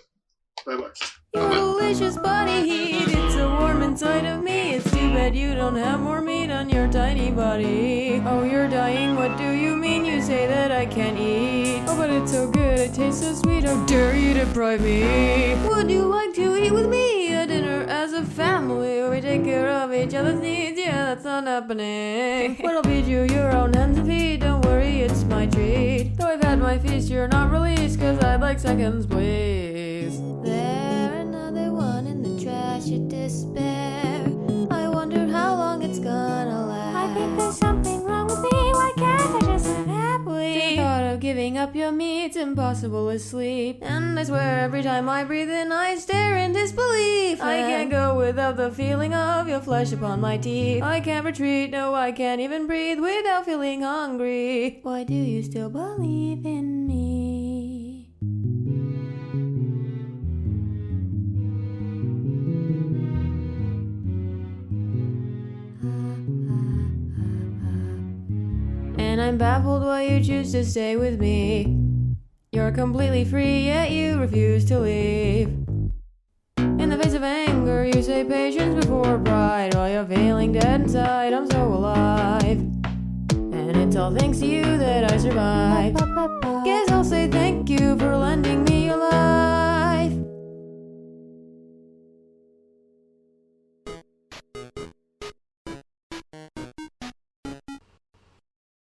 Bye-bye. Delicious body heat, it's so warm inside of me. It's too bad you don't have more meat on your tiny body. Oh, you're dying, what do you mean? You say that I can't eat. Oh, but it's so good, it tastes so sweet, how dare you deprive me? Would you like to eat with me at dinner as a family, where we take care of each other's needs? Yeah, that's not happening. But I'll feed you your own hands and feet, don't worry, it's my treat. Though I've had my feast, you're not released, cause I'd like seconds, please. There, another one in the trash of despair. I wonder how long it's gonna last. apnea me, it's impossible to sleep. And I swear every time I breathe in, I stare in disbelief. I can't go without the feeling of your flesh upon my teeth. I can't retreat, no, I can't even breathe without feeling hungry. Why do you still believe in me? And I'm baffled why you choose to stay with me. You're completely free, yet you refuse to leave. In the face of anger, you say patience before pride. While you're feeling dead inside, I'm so alive. And it's all thanks to you that I survive. Guess I'll say thank you for lending me your life.